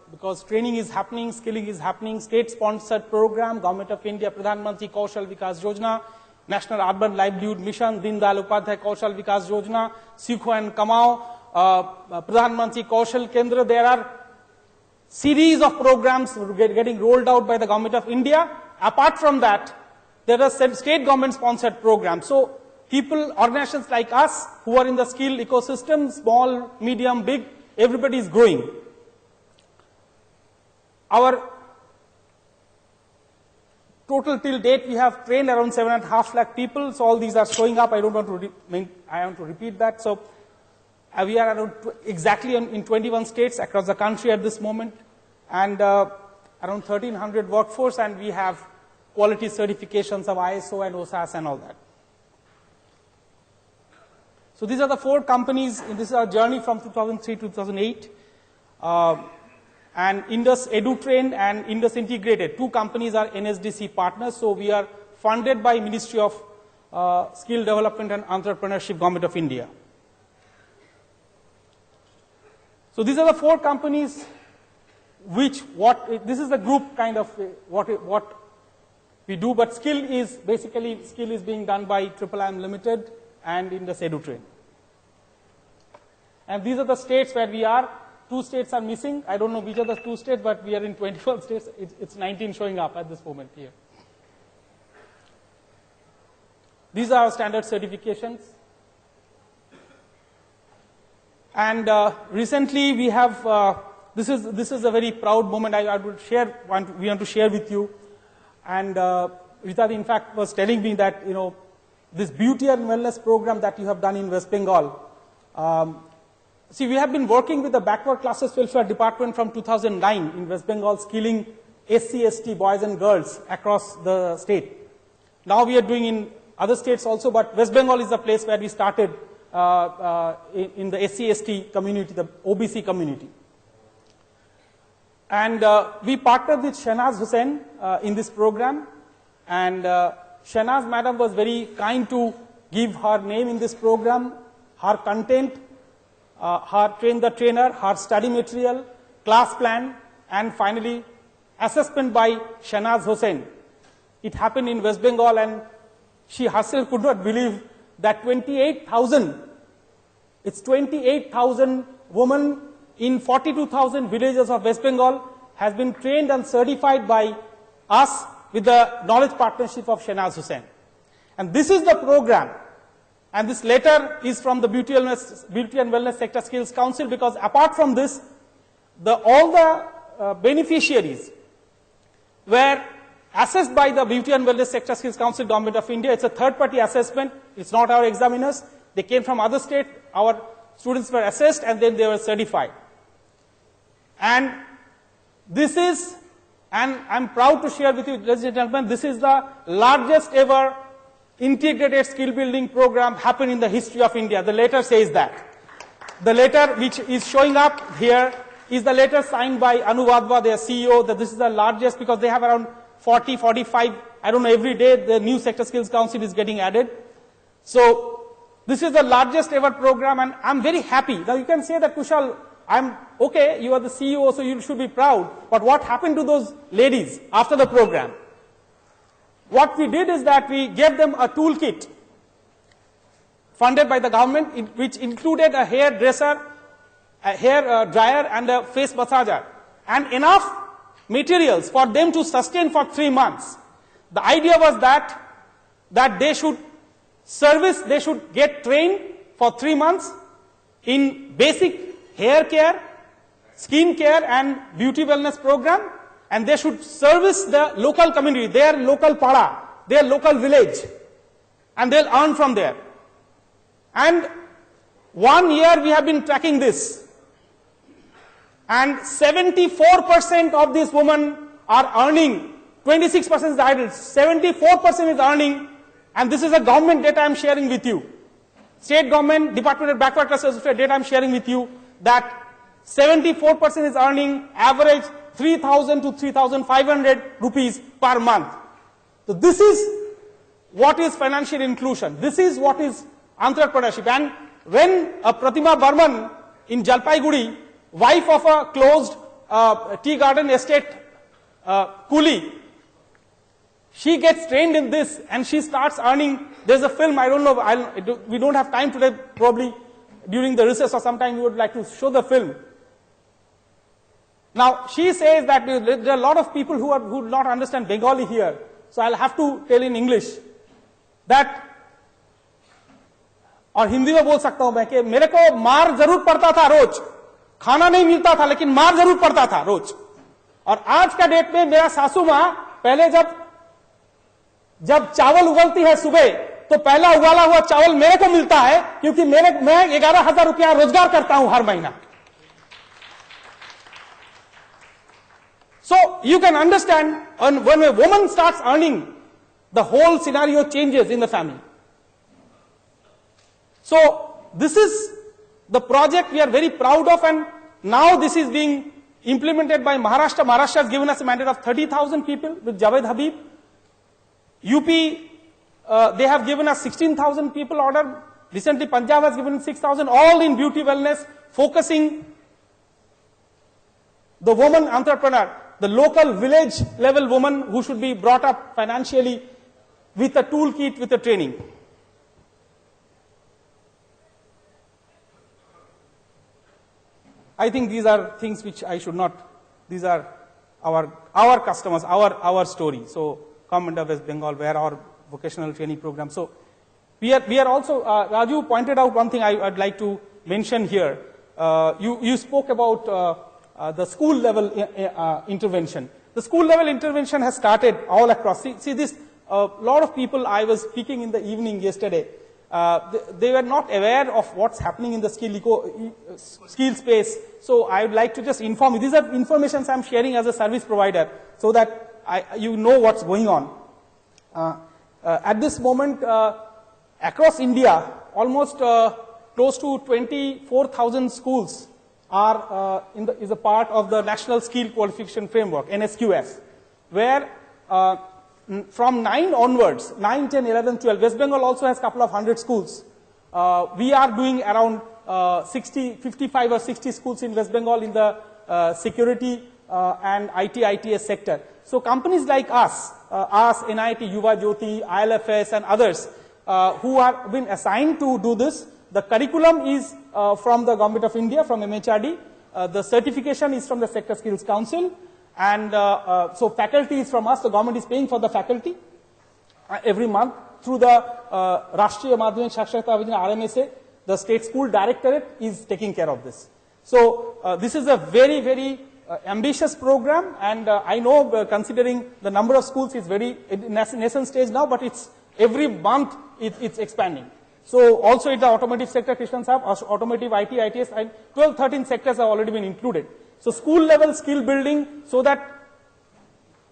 because training is happening, skilling is happening, state-sponsored program, Government of India, Pradhan Mantri Kaushal Vikas Yojana, National Urban Livelihood Mission, Deen Dayal Upadhyay Kaushal Vikas Yojana, Sikho and Kamao, Pradhan Mantri Kaushal Kendra. There are series of programs getting rolled out by the Government of India. Apart from that, there are state government sponsored programs. So people, organizations like us who are in the skill ecosystem, small, medium, big, everybody is growing. Our total till date, we have trained around 7.5 lakh people. So all these are showing up. I don't want to I want to repeat that. So we are around exactly in 21 states across the country at this moment, and around 1,300 workforce, and we have quality certifications of ISO and OSAS and all that. So these are the 4 companies, and this is our journey from 2003 to 2008. And Indus EduTrain and Indus Integrated, 2 companies are NSDC partners, so we are funded by Ministry of Skill Development and Entrepreneurship, Government of India. So these are the 4 companies which, this is the group kind of what we do, but skill is being done by IIIM Limited and Indus EduTrain. And these are the states where we are. 2 states are missing. I don't know which are the 2 states, but we are in 21 states. It's 19 showing up at this moment here. These are our standard certifications. And recently we have, this is a very proud moment we want to share with you. And Rita, in fact, was telling me that, this beauty and wellness program that you have done in West Bengal. See, we have been working with the Backward Classes Welfare Department from 2009 in West Bengal, skilling SC/ST boys and girls across the state. Now we are doing in other states also, but West Bengal is the place where we started in the SC/ST community, the OBC community. And we partnered with Shahnaz Hussain in this program, and Shahnaz madam was very kind to give her name in this program, her content, her train the trainer, her study material, class plan, and finally assessment by Shahnaz Hussain. It happened in West Bengal, and she herself could not believe that 28,000 women in 42,000 villages of West Bengal has been trained and certified by us with the knowledge partnership of Shahnaz Hussain. And this is the program. And this letter is from the Beauty and Wellness Sector Skills Council, because apart from this, all the beneficiaries were assessed by the Beauty and Wellness Sector Skills Council, Government of India. It's a third-party assessment. It's not our examiners. They came from other states. Our students were assessed, and then they were certified. And this is, and I'm proud to share with you, ladies and gentlemen, this is the largest ever integrated skill building program happened in the history of India. The letter says that. The letter which is showing up here is the letter signed by Anu Wadhwa, their CEO, that this is the largest, because they have around 40, 45, I don't know, every day the new Sector Skills Council is getting added. So this is the largest ever program, and I'm very happy. Now you can say that, Kushal, okay, you are the CEO, so you should be proud. But what happened to those ladies after the program? What we did is that we gave them a toolkit funded by the government, which included a hairdresser, a hair dryer, and a face massager, and enough materials for them to sustain for 3 months. The idea was that they should get trained for 3 months in basic hair care, skin care, and beauty wellness program, and they should service the local community, their local para, their local village, and they'll earn from there. And 1 year we have been tracking this, and 74% of these women are earning, 26% is idle, 74% is earning, and this is a government data I'm sharing with you. State government, Department of Backward Classes data I'm sharing with you, that 74% is earning average 3,000 to 3,500 rupees per month. So this is what is financial inclusion. This is what is entrepreneurship. And when Pratima Burman in Jalpaiguri, wife of a closed tea garden estate coolie, she gets trained in this and she starts earning. There's a film, I don't know, we don't have time today, probably during the recess or sometime we would like to show the film. Now, she says that there are a lot of people who do not understand Bengali here, so I'll have to tell in English that, और हिंदी में बोल सकता हूं मैं कि मेरे को मार जरूर पड़ता था रोज, खाना नहीं मिलता था लेकिन मार जरूर पड़ता था रोज. और आज का डेट में मेरा सासू मां पहले जब चावल उगलती है सुबह, तो पहला उगाला हुआ चावल मेरे को मिलता है, क्योंकि मैं 11,000 रुपया रोजगार करता हूं हर महीना. So you can understand, when a woman starts earning, the whole scenario changes in the family. So this is the project we are very proud of, and now this is being implemented by Maharashtra. Maharashtra has given us a mandate of 30,000 people with Javed Habib. UP, they have given us 16,000 people order. Recently, Punjab has given 6,000, all in beauty wellness, focusing the woman entrepreneur, the local village level woman who should be brought up financially with a toolkit, with a training. I think these are things which I should not, these are our customers, our story. So, Government of West Bengal, where our vocational training program. So, we are also, Raju pointed out one thing I'd like to mention here. You spoke about the school level intervention. The school level intervention has started all across. See this, a lot of people, I was speaking in the evening yesterday, they were not aware of what's happening in the skill space. So I would like to just inform you. These are informations I'm sharing as a service provider so that you know what's going on. At this moment, across India, almost close to 24,000 schools are is a part of the National Skill Qualification Framework, NSQF, where from 9 onwards, 9, 10, 11, 12, West Bengal also has a couple of hundred schools. We are doing around 55 or 60 schools in West Bengal in the security and ITS sector. So companies like us, NIT, Yuva Jyoti, ILFS and others who have been assigned to do this, the curriculum is from the Government of India, from MHRD. The certification is from the Sector Skills Council. And so faculty is from us, the government is paying for the faculty every month through the Rashtriya Madhyamik Saksharata Abhiyan RMSA, the State School Directorate is taking care of this. So this is a very, very ambitious program, and I know considering the number of schools is very in nascent stage now, but it's every month it's expanding. So also in the automotive sector, Krishnan Sahab, automotive, IT, ITS, and 12, 13 sectors have already been included. So school level skill building, so that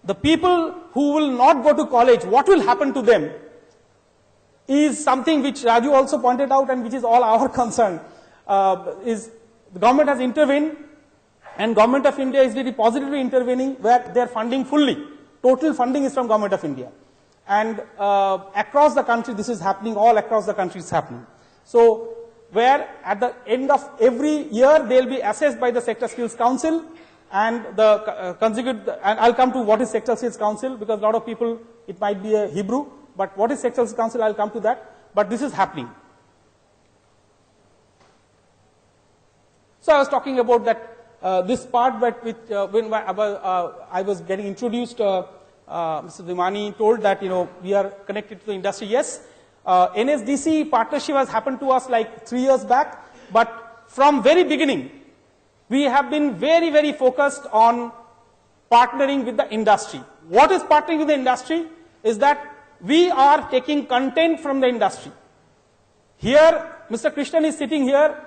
the people who will not go to college, what will happen to them is something which Raju also pointed out and which is all our concern. Is the government has intervened, and Government of India is very positively intervening where they are funding fully. Total funding is from Government of India. And across the country this is happening, all across the country is happening. So where at the end of every year they will be assessed by the Sector Skills Council, and the consecutive, and I'll come to what is Sector Skills Council, because a lot of people, it might be a Hebrew, but what is Sector Skills Council, I'll come to that, but this is happening. So I was talking about that, this part, but when I was getting introduced, Mr. Vimani told that, we are connected to the industry. Yes, NSDC partnership has happened to us like 3 years back, but from very beginning, we have been very, very focused on partnering with the industry. What is partnering with the industry? Is that we are taking content from the industry. Here, Mr. Krishnan is sitting here.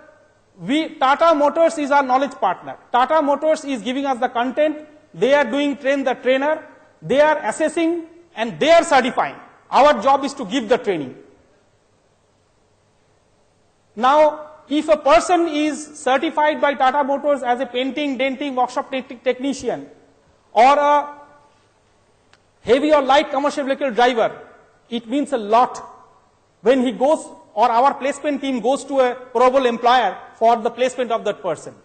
Tata Motors is our knowledge partner. Tata Motors is giving us the content. They are doing train the trainer. They are assessing and they are certifying. Our job is to give the training. Now, if a person is certified by Tata Motors as a painting, denting, workshop technician, or a heavy or light commercial vehicle driver, it means a lot when he goes, or our placement team goes to a probable employer for the placement of that person.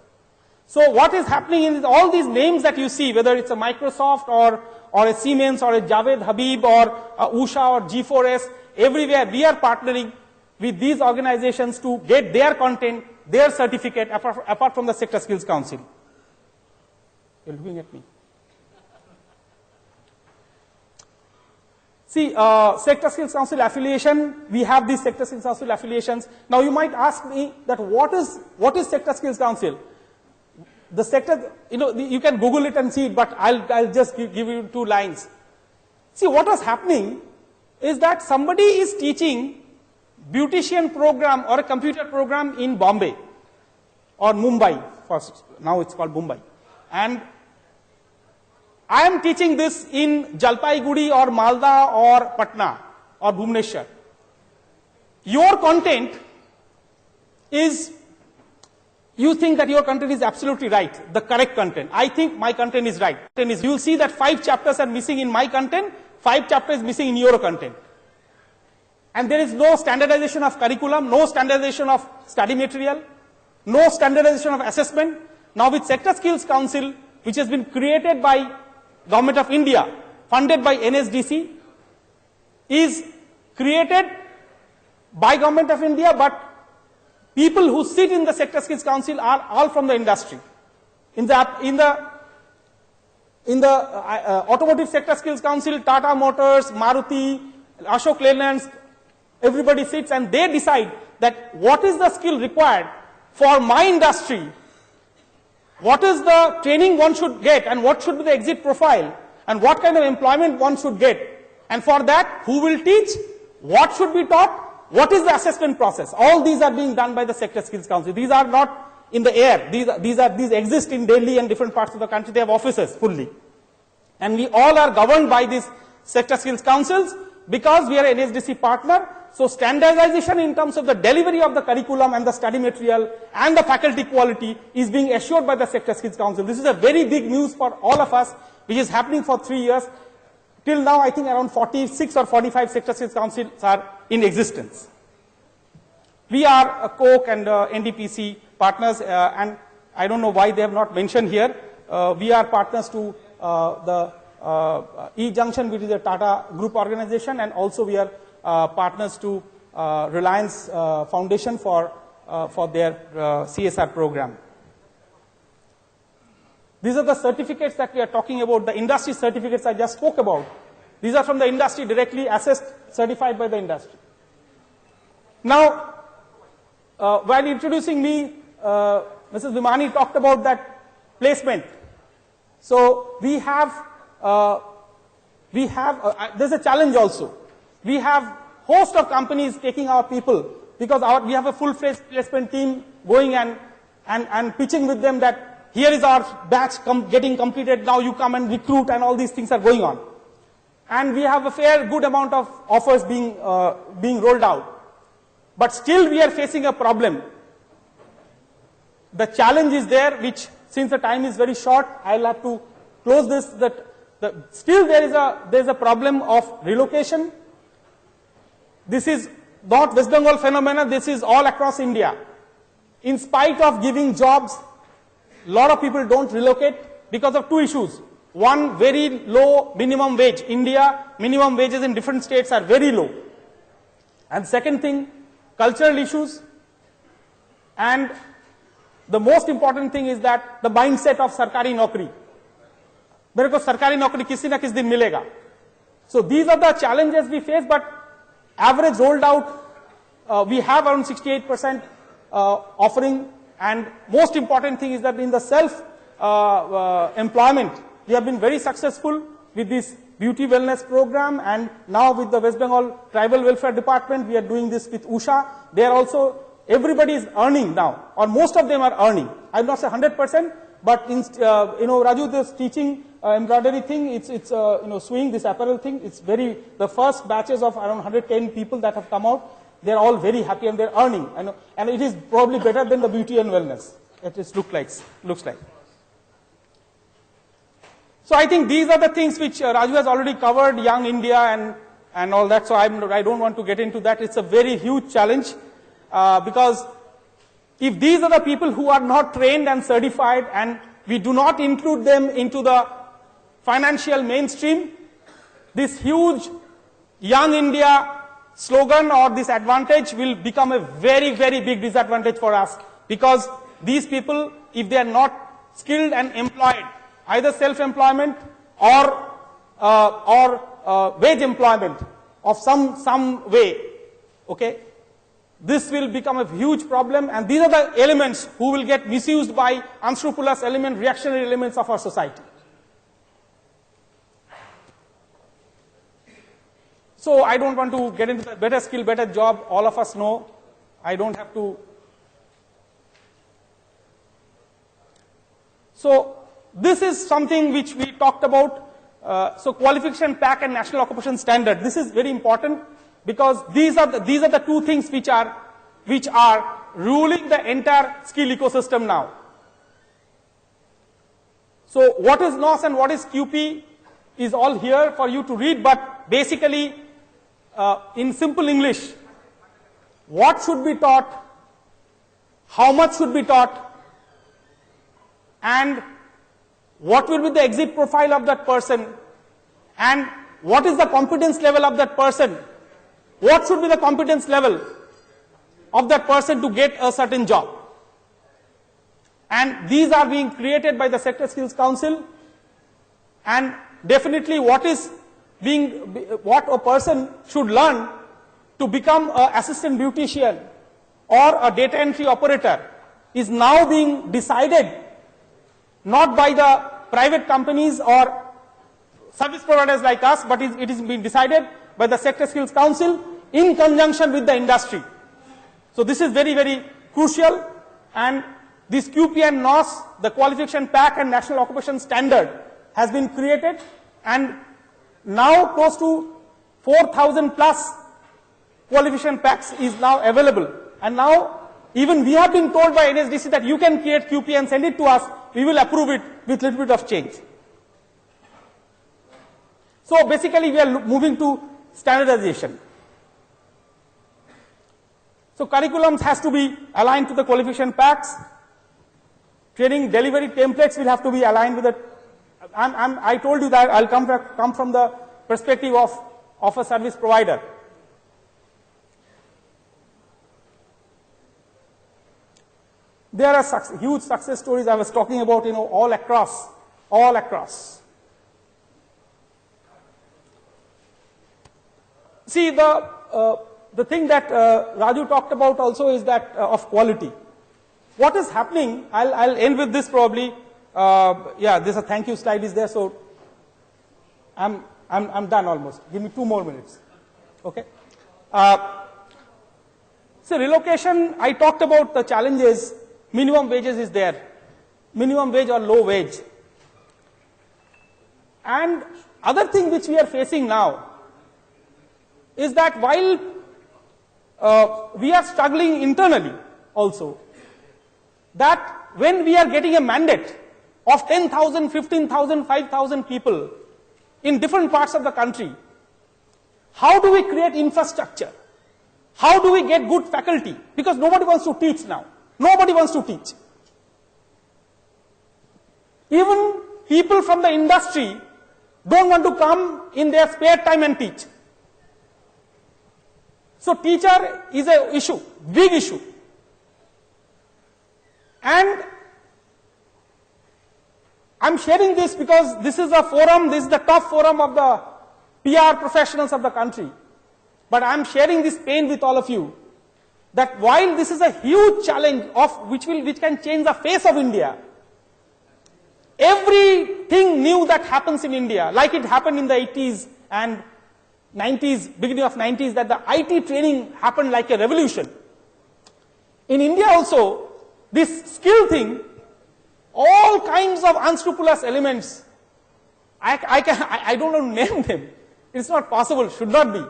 So what is happening is all these names that you see, whether it's a Microsoft or a Siemens or a Javed Habib or a Usha or G4S, everywhere we are partnering with these organizations to get their content, their certificate, apart from the Sector Skills Council. You're looking at me. See, Sector Skills Council affiliation, we have these Sector Skills Council affiliations. Now you might ask me that what is Sector Skills Council? The sector, you can Google it and see it, but I'll just give you 2 lines. See, what was happening is that somebody is teaching beautician program or a computer program in Bombay or Mumbai, first, now it's called Mumbai. And I am teaching this in Jalpaiguri or Malda or Patna or Bhubaneswar. Your content is you think that your content is absolutely right, the correct content. I think my content is right. You'll see that 5 chapters are missing in my content, 5 chapters missing in your content. And there is no standardization of curriculum, no standardization of study material, no standardization of assessment. Now with Sector Skills Council, which has been created by Government of India, funded by NSDC, is created by Government of India, but people who sit in the Sector Skills Council are all from the industry. In the Automotive Sector Skills Council, Tata Motors, Maruti, Ashok Leyland, everybody sits and they decide that what is the skill required for my industry, what is the training one should get and what should be the exit profile and what kind of employment one should get. And for that, who will teach, what should be taught, what is the assessment process. All these are being done by the Sector Skills Council. These are not in the air. These exist in Delhi and different parts of the country. They have offices fully. And we all are governed by these Sector Skills Councils because we are an NSDC partner. So standardization in terms of the delivery of the curriculum and the study material and the faculty quality is being assured by the Sector Skills Council. This is a very big news for all of us, which is happening for 3 years. Till now, I think around 46 or 45 Sector Skills Councils are in existence. We are a Coke and NDPC partners, and I don't know why they have not mentioned here. We are partners to the E-Junction, which is a Tata Group organization, and also we are partners to Reliance Foundation for their CSR program. These are the certificates that we are talking about, the industry certificates I just spoke about. These are from the industry, directly assessed, certified by the industry. Now, while introducing me, Mrs. Vimani talked about that placement. So we have there's a challenge also. We have host of companies taking our people because we have a full-fledged placement team going and pitching with them that here is our batch getting completed, now you come and recruit, and all these things are going on. And we have a fair good amount of offers being rolled out. But still we are facing a problem. The challenge is there, which since the time is very short, I'll have to close this, still there is a problem of relocation. This is not West Bengal phenomena, this is all across India. In spite of giving jobs, a lot of people don't relocate because of 2 issues. One, very low minimum wage. India, minimum wages in different states are very low. And second thing, cultural issues. And the most important thing is that the mindset of sarkari naukri. मेरे को सरकारी नौकरी किसी ना किसी दिन मिलेगा. So these are the challenges we face, but average rolled out, we have around 68% offering, and most important thing is that in the self employment, we have been very successful with this beauty wellness program, and now with the West Bengal Tribal Welfare Department, we are doing this with Usha. They are also, everybody is earning now, or most of them are earning. I will not say 100%, but Raju, this teaching embroidery thing, it's sewing, this apparel thing, it's the first batches of around 110 people that have come out, they're all very happy and they're earning. And it is probably better than the beauty and wellness. It looks like. So I think these are the things which Raju has already covered, Young India and all that. So I don't want to get into that. It's a very huge challenge because if these are the people who are not trained and certified and we do not include them into the financial mainstream, this huge Young India slogan or this advantage will become a very, very big disadvantage for us, because these people, if they are not skilled and employed, either self-employment or wage employment of some way, okay, this will become a huge problem, and these are the elements who will get misused by unscrupulous reactionary elements of our society. So I don't want to get into the better skill, better job. All of us know. I don't have to. So this is something which we talked about. So qualification pack and national occupation standard. This is very important because these are the 2 things which are which are ruling the entire skill ecosystem now. So what is NOS and what is QP is all here for you to read, but basically in simple English, what should be taught, how much should be taught, and what will be the exit profile of that person, and what is the competence level of that person, what should be the competence level of that person to get a certain job. And these are being created by the Sector Skills Council, and definitely what a person should learn to become an assistant beautician or a data entry operator is now being decided not by the private companies or service providers like us, but it is being decided by the Sector Skills Council in conjunction with the industry. So this is very, very crucial, and this QP and NOS, the qualification pack and national occupation standard, has been created, and now close to 4,000 plus qualification packs is now available. And now even we have been told by NSDC that you can create QP and send it to us, we will approve it with little bit of change. So basically we are moving to standardization. So curriculums has to be aligned to the qualification packs. Training delivery templates will have to be aligned with it. I told you that I'll come from the perspective of a service provider. There are huge success stories I was talking about, all across. See, the thing that Raju talked about also is that of quality. What is happening, I'll end with this probably. Yeah, there's a thank you slide is there, so I'm done almost. Give me 2 more minutes. Okay. So relocation, I talked about the challenges. Minimum wages is there. Minimum wage or low wage. And other thing which we are facing now is that while we are struggling internally also, that when we are getting a mandate of 10,000, 15,000, 5,000 people in different parts of the country, how do we create infrastructure? How do we get good faculty? Because nobody wants to teach now. Nobody wants to teach. Even people from the industry don't want to come in their spare time and teach. So teacher is an issue, big issue. And I'm sharing this because this is a forum, this is the top forum of the PR professionals of the country. But I'm sharing this pain with all of you, that while this is a huge challenge which can change the face of India, everything new that happens in India, like it happened in the 80s and 90s, beginning of 90s, that the IT training happened like a revolution. In India also, this skill thing, all kinds of unscrupulous elements, I don't know to name them. It's not possible, should not be.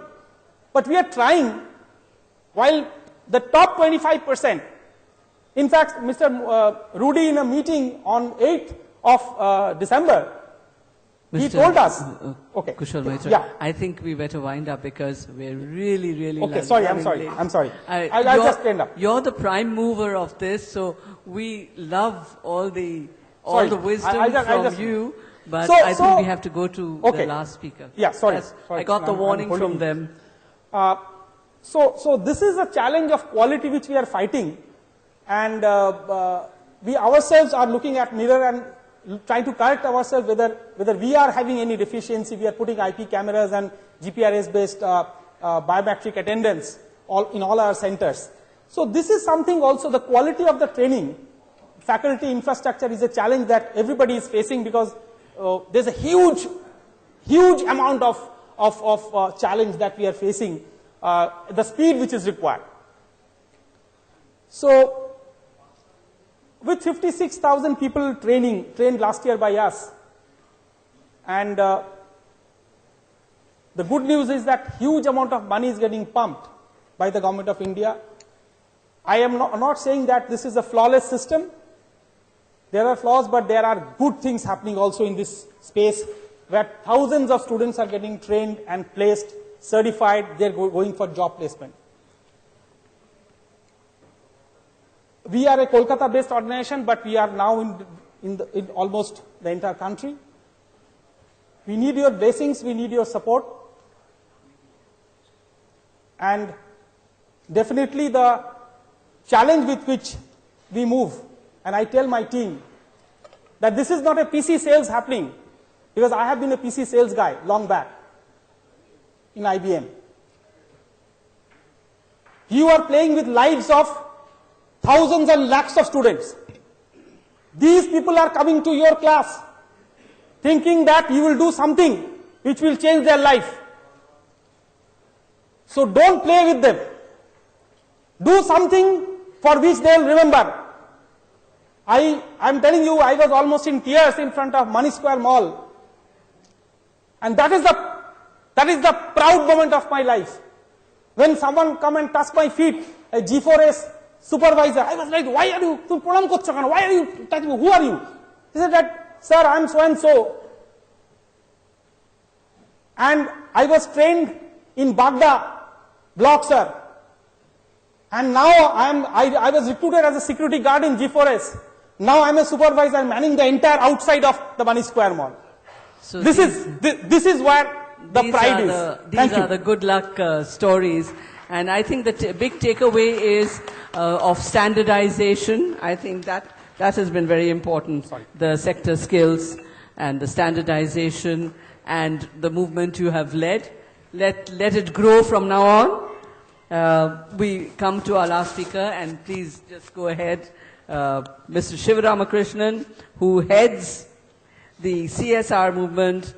But we are trying, while the top 25%, in fact, Mr. Rudy in a meeting on 8th of December, he told us. Okay. Kushal Maitra, yeah. I think we better wind up because we're really okay, sorry, I'm sorry. I'll just end up. You're the prime mover of this, so we love all the wisdom from you, but I think we have to go to the last speaker. Yeah, sorry. I got the warning from them. So this is a challenge of quality which we are fighting, and we ourselves are looking at mirror and trying to correct ourselves whether we are having any deficiency. We are putting IP cameras and GPRS based biometric attendance in all our centers. So this is something also, the quality of the training, faculty infrastructure is a challenge that everybody is facing, because there's a huge amount of challenge that we are facing, the speed which is required. So with 56,000 people trained last year by us, and the good news is that huge amount of money is getting pumped by the government of India. I am not saying that this is a flawless system. There are flaws, but there are good things happening also in this space where thousands of students are getting trained and placed, certified, they're going for job placement. We are a Kolkata-based organization, but we are now in almost the entire country. We need your blessings, we need your support. And definitely the challenge with which we move, and I tell my team that this is not a PC sales happening, because I have been a PC sales guy long back in IBM. You are playing with lives of thousands and lakhs of students. These people are coming to your class thinking that you will do something which will change their life. So don't play with them. Do something for which they will remember. I'm telling you, I was almost in tears in front of Money Square Mall. And that is the proud moment of my life. When someone come and touch my feet, a G4S supervisor, I was like, why are you touching me? Who are you? He said that, sir, I'm so and so. And I was trained in Bagda block, sir. And now I was recruited as a security guard in G4S. Now I'm a supervisor manning the entire outside of the Money Square Mall. So this is where the pride is. These are the good luck stories. And I think the big takeaway is of standardization. I think that has been very important. Sorry. The sector skills and the standardization and the movement you have led. Let it grow from now on. We come to our last speaker, and please just go ahead. Mr. Sivaramakrishnan, who heads the CSR movement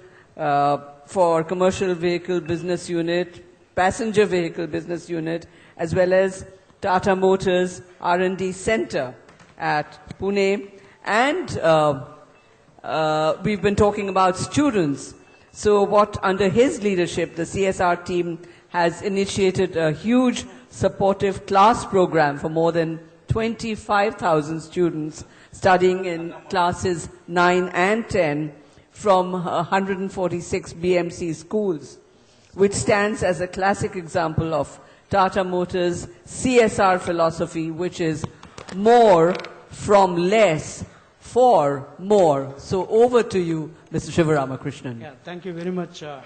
for Commercial Vehicle Business Unit, Passenger Vehicle Business Unit, as well as Tata Motors R&D Center at Pune. And we've been talking about students. So what, under his leadership, the CSR team has initiated a huge supportive class program for more than 25,000 students studying in classes 9 and 10 from 146 BMC schools, which stands as a classic example of Tata Motors' CSR philosophy, which is more from less for more. So over to you, Mr. Sivaramakrishnan. Yeah, thank you very much. And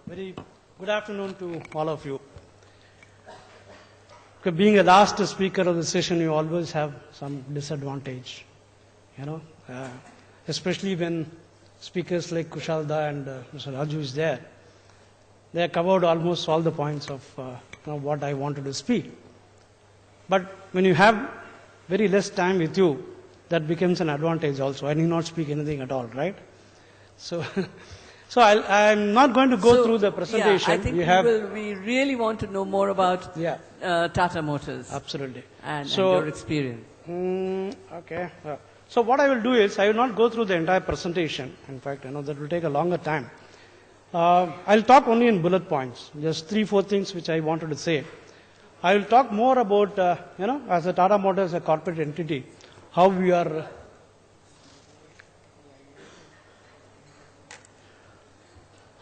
very good afternoon to all of you. Being a last speaker of the session, you always have some disadvantage, especially when speakers like Kushal Da and Mr. Raju is there. They have covered almost all the points of what I wanted to speak. But when you have very less time with you, that becomes an advantage also. I need not speak anything at all, right? So, I'm not going to go through the presentation. Yeah, I think we really want to know more about Tata Motors. Absolutely. And your experience. Okay. So what I will do is, I will not go through the entire presentation. In fact, that will take a longer time. I'll talk only in bullet points. Just 3-4 things which I wanted to say. I will talk more about, as a Tata Motors, a corporate entity, how we are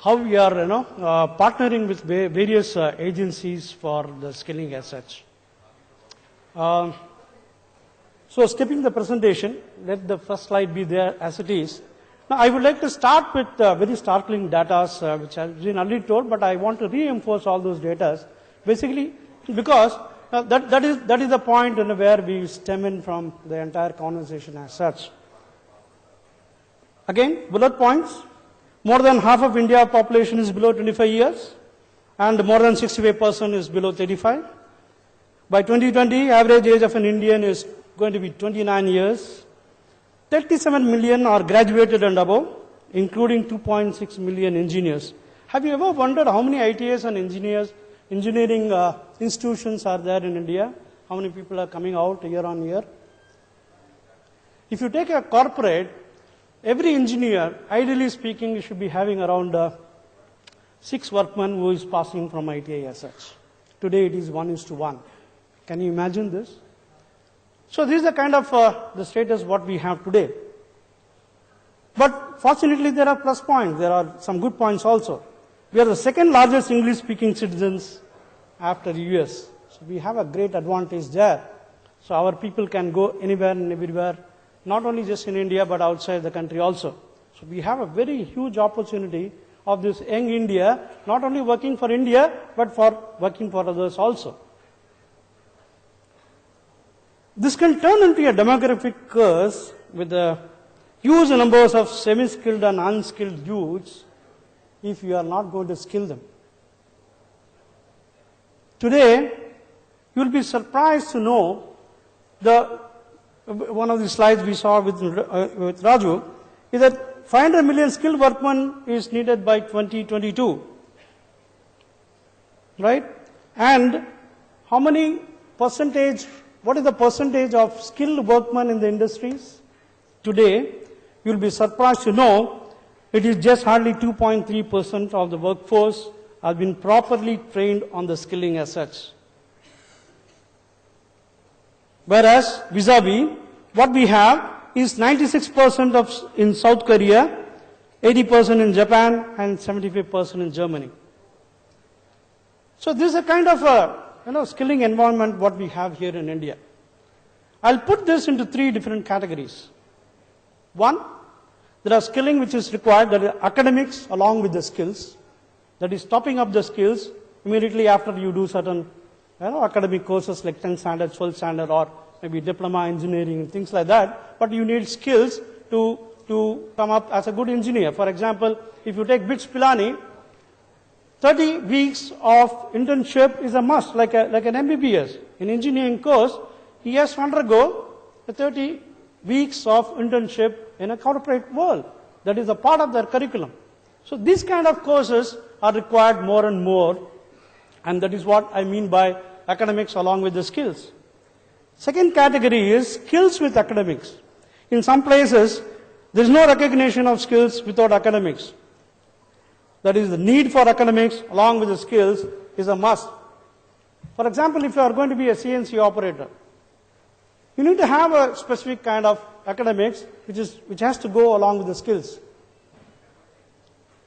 partnering with various agencies for the skilling as such. So skipping the presentation, let the first slide be there as it is. Now I would like to start with very startling data which has been already told, but I want to reinforce all those data, basically because that is the point where we stem in from the entire conversation as such. Again, bullet points. More than half of India population is below 25 years, and more than 65% is below 35. By 2020, average age of an Indian is going to be 29 years. 37 million are graduated and above, including 2.6 million engineers. Have you ever wondered how many ITS and engineering institutions are there in India? How many people are coming out year on year? If you take a corporate, every engineer, ideally speaking, should be having around 6 workmen who is passing from ITI as such. Today it is 1:1. Can you imagine this? So this is the kind of the status what we have today. But fortunately there are plus points, there are some good points also. We are the second largest English speaking citizens after the US. So we have a great advantage there. So our people can go anywhere and everywhere, not only just in India but outside the country also. So we have a very huge opportunity of this young India, not only working for India but for working for others also. This can turn into a demographic curse with the huge numbers of semi-skilled and unskilled youths if you are not going to skill them. Today, you will be surprised to know one of the slides we saw with Raju is that 500 million skilled workmen is needed by 2022, right? And how many percentage? What is the percentage of skilled workmen in the industries today? You will be surprised to know it is just hardly 2.3% of the workforce has been properly trained on the skilling as such. Whereas vis-a-vis what we have is 96% in South Korea, 80% in Japan and 75% in Germany. So this is a kind of a skilling environment what we have here in India. I'll put this into three different categories. One, there are skilling which is required, that is academics along with the skills. That is topping up the skills immediately after you do certain academic courses like 10th standard, 12th standard or maybe diploma engineering and things like that. But you need skills to come up as a good engineer. For example, if you take BITS Pilani, 30 weeks of internship is a must, like an MBBS. In engineering course, he has to undergo 30 weeks of internship in a corporate world. That is a part of their curriculum. So these kind of courses are required more and more, and that is what I mean by academics along with the skills. Second category is skills with academics. In some places, there is no recognition of skills without academics. That is, the need for academics along with the skills is a must. For example, if you are going to be a CNC operator, you need to have a specific kind of academics which has to go along with the skills.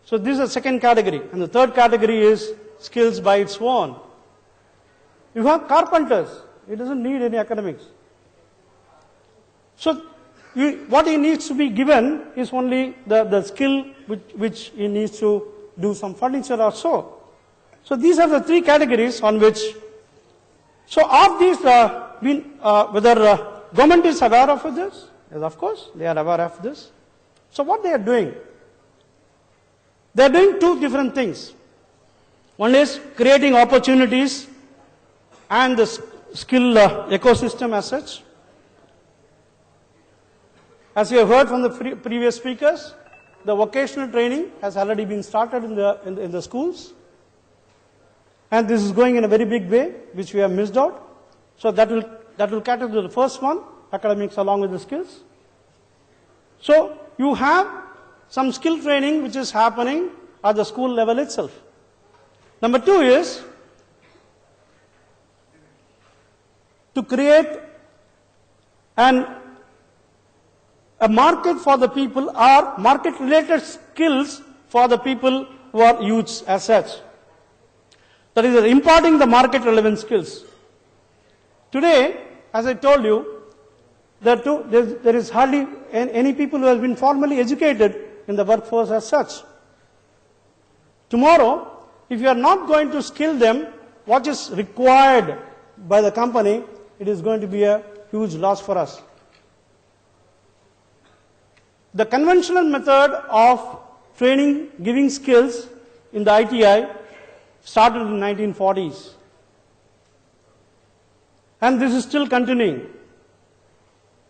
So this is the second category. And the third category is skills by its own. You have carpenters. He doesn't need any academics. So what he needs to be given is only the skill which he needs to do some furniture or so. So these are the three categories on which. So of these, whether government is aware of this? Yes, of course, they are aware of this. So what they are doing? They are doing two different things. One is creating opportunities and the skill ecosystem as such. As you have heard from the previous speakers, the vocational training has already been started in the schools. And this is going in a very big way, which we have missed out. So that will cater to the first one, academics along with the skills. So you have some skill training which is happening at the school level itself. Number two is to create a market for the people or market related skills for the people who are youths as such. That is imparting the market relevant skills. Today, as I told you, there is hardly any people who have been formally educated in the workforce as such. Tomorrow, if you are not going to skill them what is required by the company, it is going to be a huge loss for us. The conventional method of training, giving skills in the ITI started in the 1940s. And this is still continuing.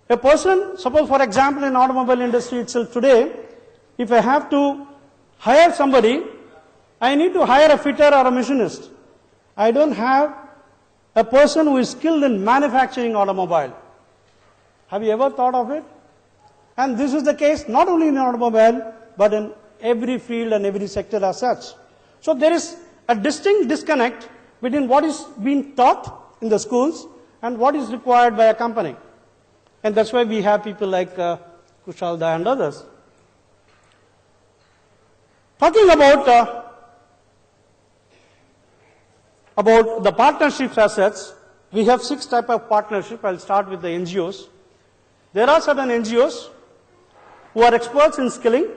A person, suppose for example in automobile industry itself today, if I have to hire somebody, I need to hire a fitter or a machinist. I don't have a person who is skilled in manufacturing automobile. Have you ever thought of it? And this is the case not only in automobile, but in every field and every sector as such. So there is a distinct disconnect between what is being taught in the schools and what is required by a company. And that's why we have people like Kushalda and others. Talking about the partnerships as such, we have 6 types of partnership. I'll start with the NGOs. There are certain NGOs who are experts in skilling,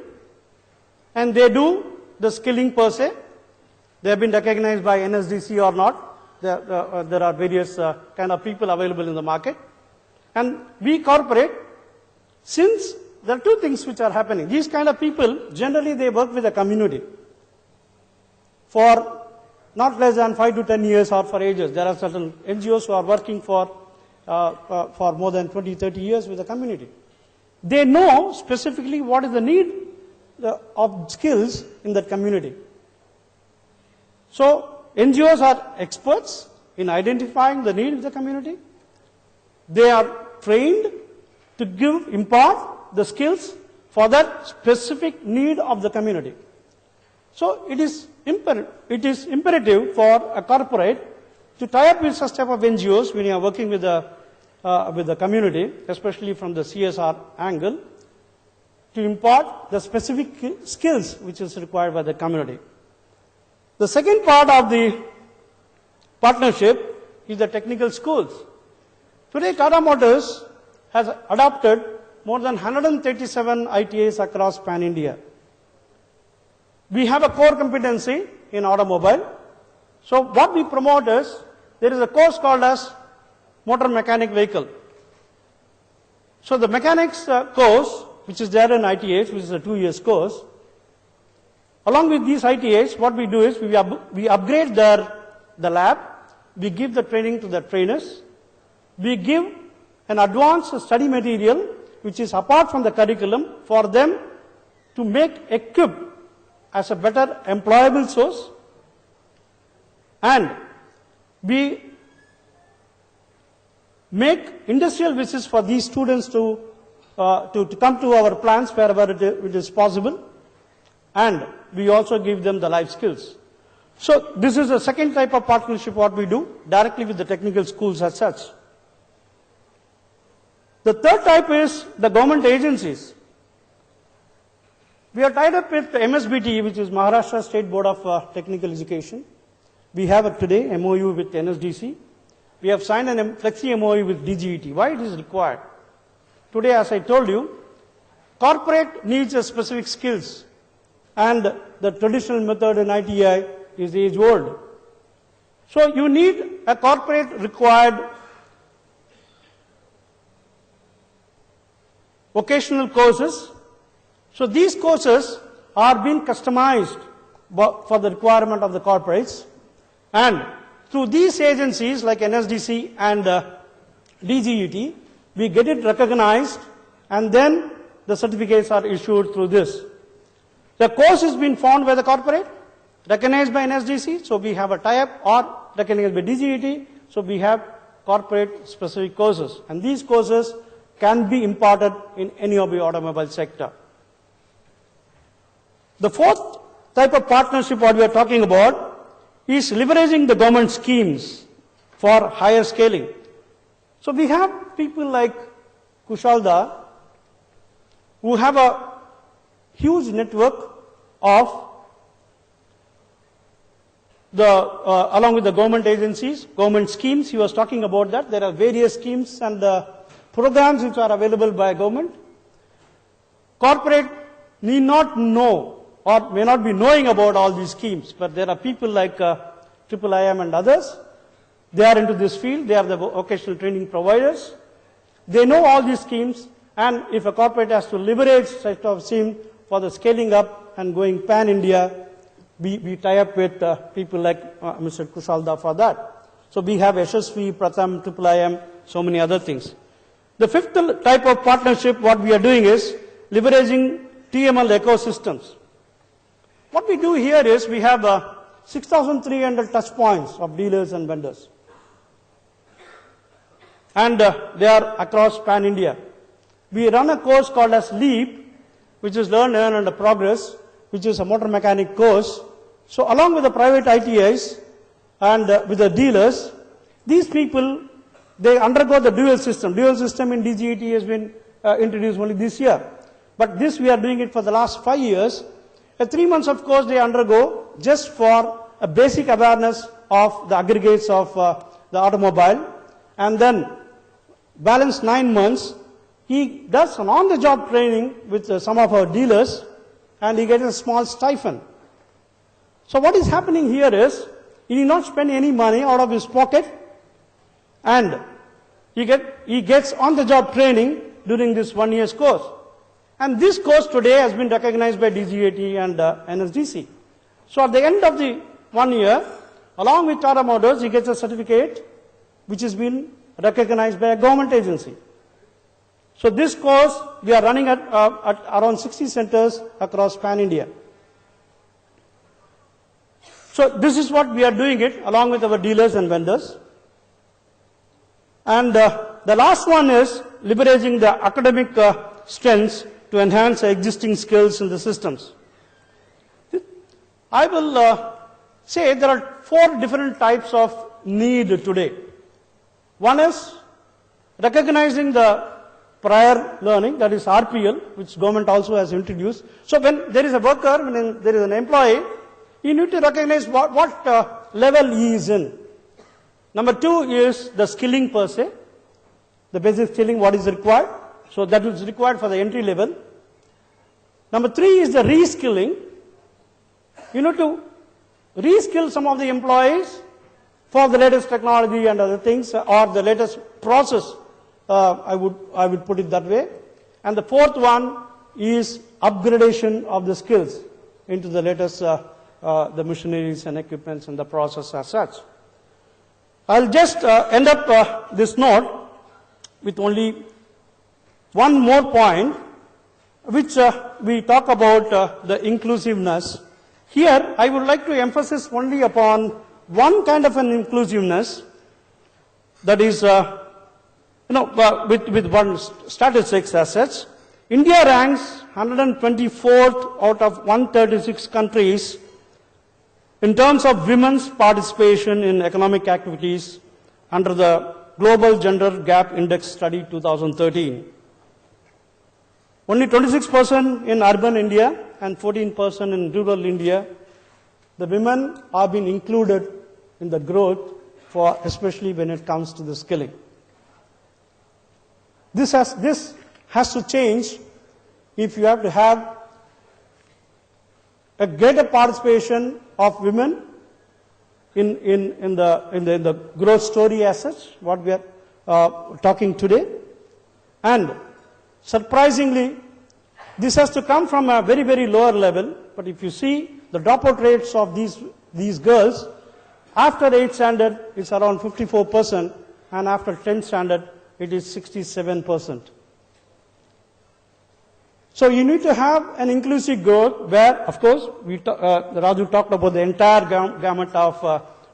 and they do the skilling per se. They have been recognized by NSDC or not. There are various kind of people available in the market. And we corporate, since there are 2 things which are happening. These kind of people, generally they work with the community for not less than 5 to 10 years or for ages. There are certain NGOs who are working for more than 20, 30 years with the community. They know specifically what is the need of skills in that community. So NGOs are experts in identifying the need of the community. They are trained to impart the skills for that specific need of the community. So it is imperative for a corporate to tie up with such type of NGOs when you are working with the community, especially from the CSR angle, to impart the specific skills which is required by the community. The second part of the partnership is the technical schools. Today, Tata Motors has adopted more than 137 ITIs across pan-India. We have a core competency in automobile. So what we promote is, there is a course called as motor mechanic vehicle. So the mechanics course, which is there in ITIs, which is a 2 years course, along with these ITIs, what we do is we upgrade the lab, we give the training to the trainers, we give an advanced study material which is apart from the curriculum for them to make equip as a better employable source, and we make industrial visits for these students to come to our plants wherever it is possible, and we also give them the life skills. So this is the second type of partnership what we do directly with the technical schools as such. The third type is the government agencies. We are tied up with the MSBT, which is Maharashtra State Board of Technical Education. We have today MOU with NSDC. We have signed a flexi MOU with DGET. Why it is required? Today, as I told you, corporate needs a specific skills, and the traditional method in ITI is age old. So you need a corporate required vocational courses. So these courses are being customized for the requirement of the corporates, and through these agencies like NSDC and DGET, we get it recognized, and then the certificates are issued through this. The course has been found by the corporate, recognized by NSDC, so we have a tie-up, or recognized by DGET, so we have corporate specific courses, and these courses can be imparted in any of the automobile sector. The fourth type of partnership what we are talking about is leveraging the government schemes for higher scaling. So we have people like Kushalda who have a huge network of along with the government agencies, government schemes. He was talking about that. There are various schemes and programs which are available by government. Corporate need not know or may not be knowing about all these schemes, but there are people like IIM and others. They are into this field. They are the vocational training providers. They know all these schemes, and if a corporate has to leverage such a scheme for the scaling up and going pan-India, we tie up with people like Mr. Kushalda for that. So we have SSV, Pratham, IIM, so many other things. The fifth type of partnership what we are doing is leveraging TML ecosystems. What we do here is we have 6,300 touch points of dealers and vendors. And they are across pan-India. We run a course called as LEAP, which is Learn, Earn and Progress, which is a motor mechanic course. So along with the private ITIs and with the dealers, these people, they undergo the dual system. Dual system in DGET has been introduced only this year. But this we are doing it for the last 5 years. A 3 months of course they undergo just for a basic awareness of the aggregates of the automobile, and then balance 9 months he does an on-the-job training with some of our dealers, and he gets a small stipend. So what is happening here is, he did not spend any money out of his pocket, and he gets on-the-job training during this 1 year's course. And this course today has been recognized by DGAT and NSDC. So at the end of the 1 year, along with Tata Motors, he gets a certificate which has been recognized by a government agency. So this course we are running at around 60 centers across pan-India. So this is what we are doing it along with our dealers and vendors. And the last one is leveraging the academic strengths to enhance existing skills in the systems. I will say there are 4 different types of need today. One is recognizing the prior learning, that is RPL, which government also has introduced. So when there is a worker, when there is an employee, you need to recognize what level he is in. Number 2 is the skilling per se, the basic skilling, what is required. So that is required for the entry level. Number 3 is the reskilling. You need to reskill some of the employees for the latest technology and other things, or the latest process. I would put it that way. And the 4th one is upgradation of the skills into the latest the machineries and equipments and the process as such. I'll just end up this note with only one more point, which we talk about the inclusiveness. Here, I would like to emphasize only upon one kind of an inclusiveness, that is, with one statistics as such. India ranks 124th out of 136 countries in terms of women's participation in economic activities under the Global Gender Gap Index Study 2013. Only 26% in urban India and 14% in rural India, the women are being included in the growth, for especially when it comes to the skilling. This has to change if you have to have a greater participation of women in the growth story as such, what we are talking today. And surprisingly, this has to come from a very, very lower level. But if you see the dropout rates of these girls, after 8th standard, it's around 54%, and after 10th standard, it is 67%. So you need to have an inclusive growth where, of course, Raju talked about the entire gamut of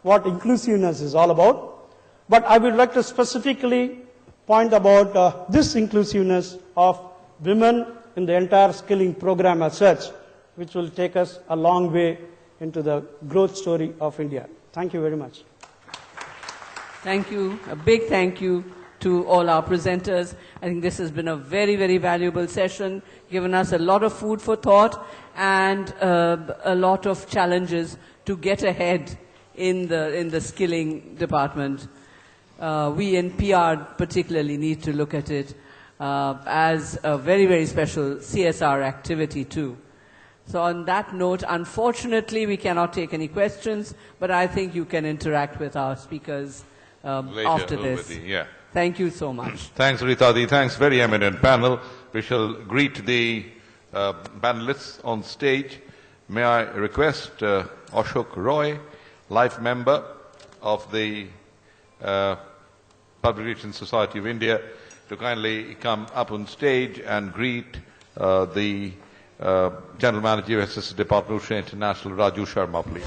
what inclusiveness is all about. But I would like to specifically point about this inclusiveness of women in the entire skilling program as such, which will take us a long way into the growth story of India. Thank you very much. Thank you. A big thank you to all our presenters. I think this has been a very, very valuable session, given us a lot of food for thought and a lot of challenges to get ahead in the skilling department. We in PR particularly need to look at it as a very, very special CSR activity too. So on that note, unfortunately, we cannot take any questions, but I think you can interact with our speakers after this. Yeah. Thank you so much. Thanks, Ritadi. Thanks, very eminent panel. We shall greet the panelists on stage. May I request Ashok Roy, life member of the Public Relations Society of India, to kindly come up on stage and greet the General Manager, USS Department of Ocean International, Raju Sharma, please.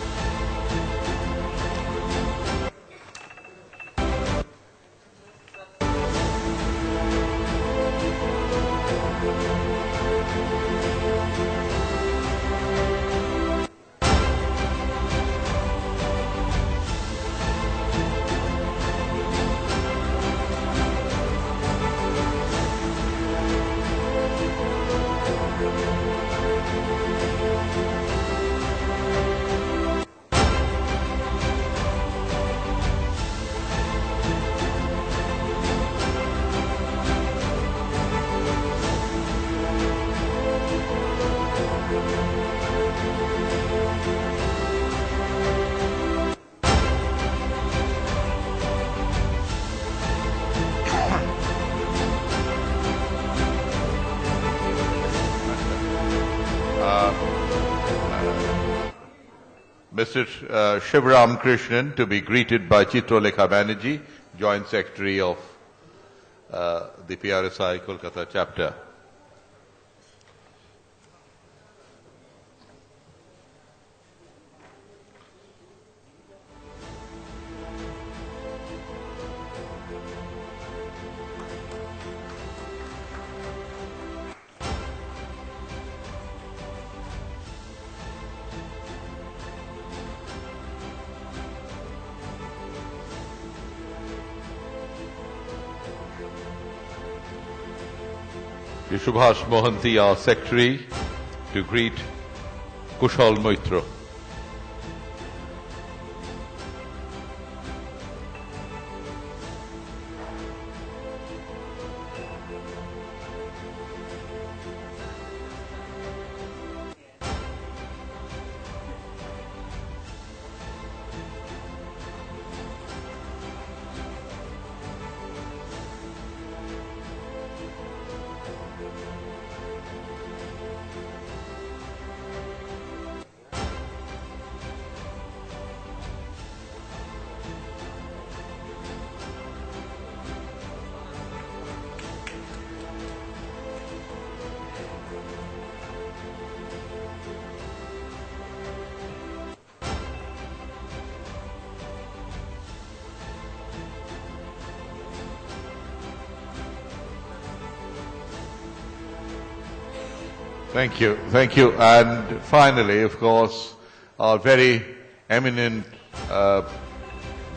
Mr. Shivram Krishnan to be greeted by Chitralekha Banerjee, Joint Secretary of the PRSI Kolkata chapter. Subhash Mohanty, our Secretary, to greet Kushal Moitra. Thank you. Thank you. And finally, of course, our very eminent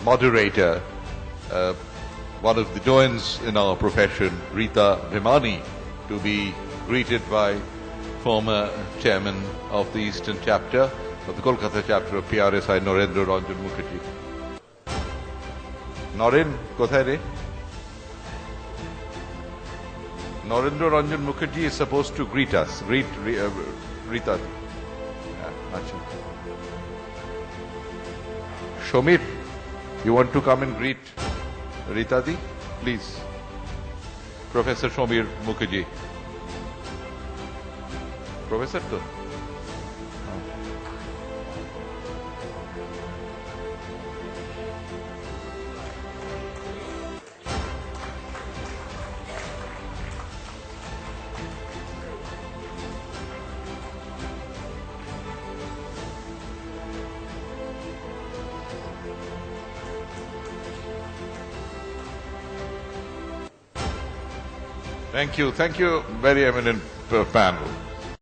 moderator, one of the doyens in our profession, Rita Bhimani, to be greeted by former chairman of the Eastern chapter of the Kolkata chapter of PRSI, Narendra Ranjan Mukherjee. Naren, kothay re? Narendra Ranjan Mukherjee is supposed to greet us. Greet Rita. Yeah, Shomir, you want to come and greet Rita Di? Please. Professor Shomir Mukherjee. Professor to? Thank you. Thank you, very eminent panel.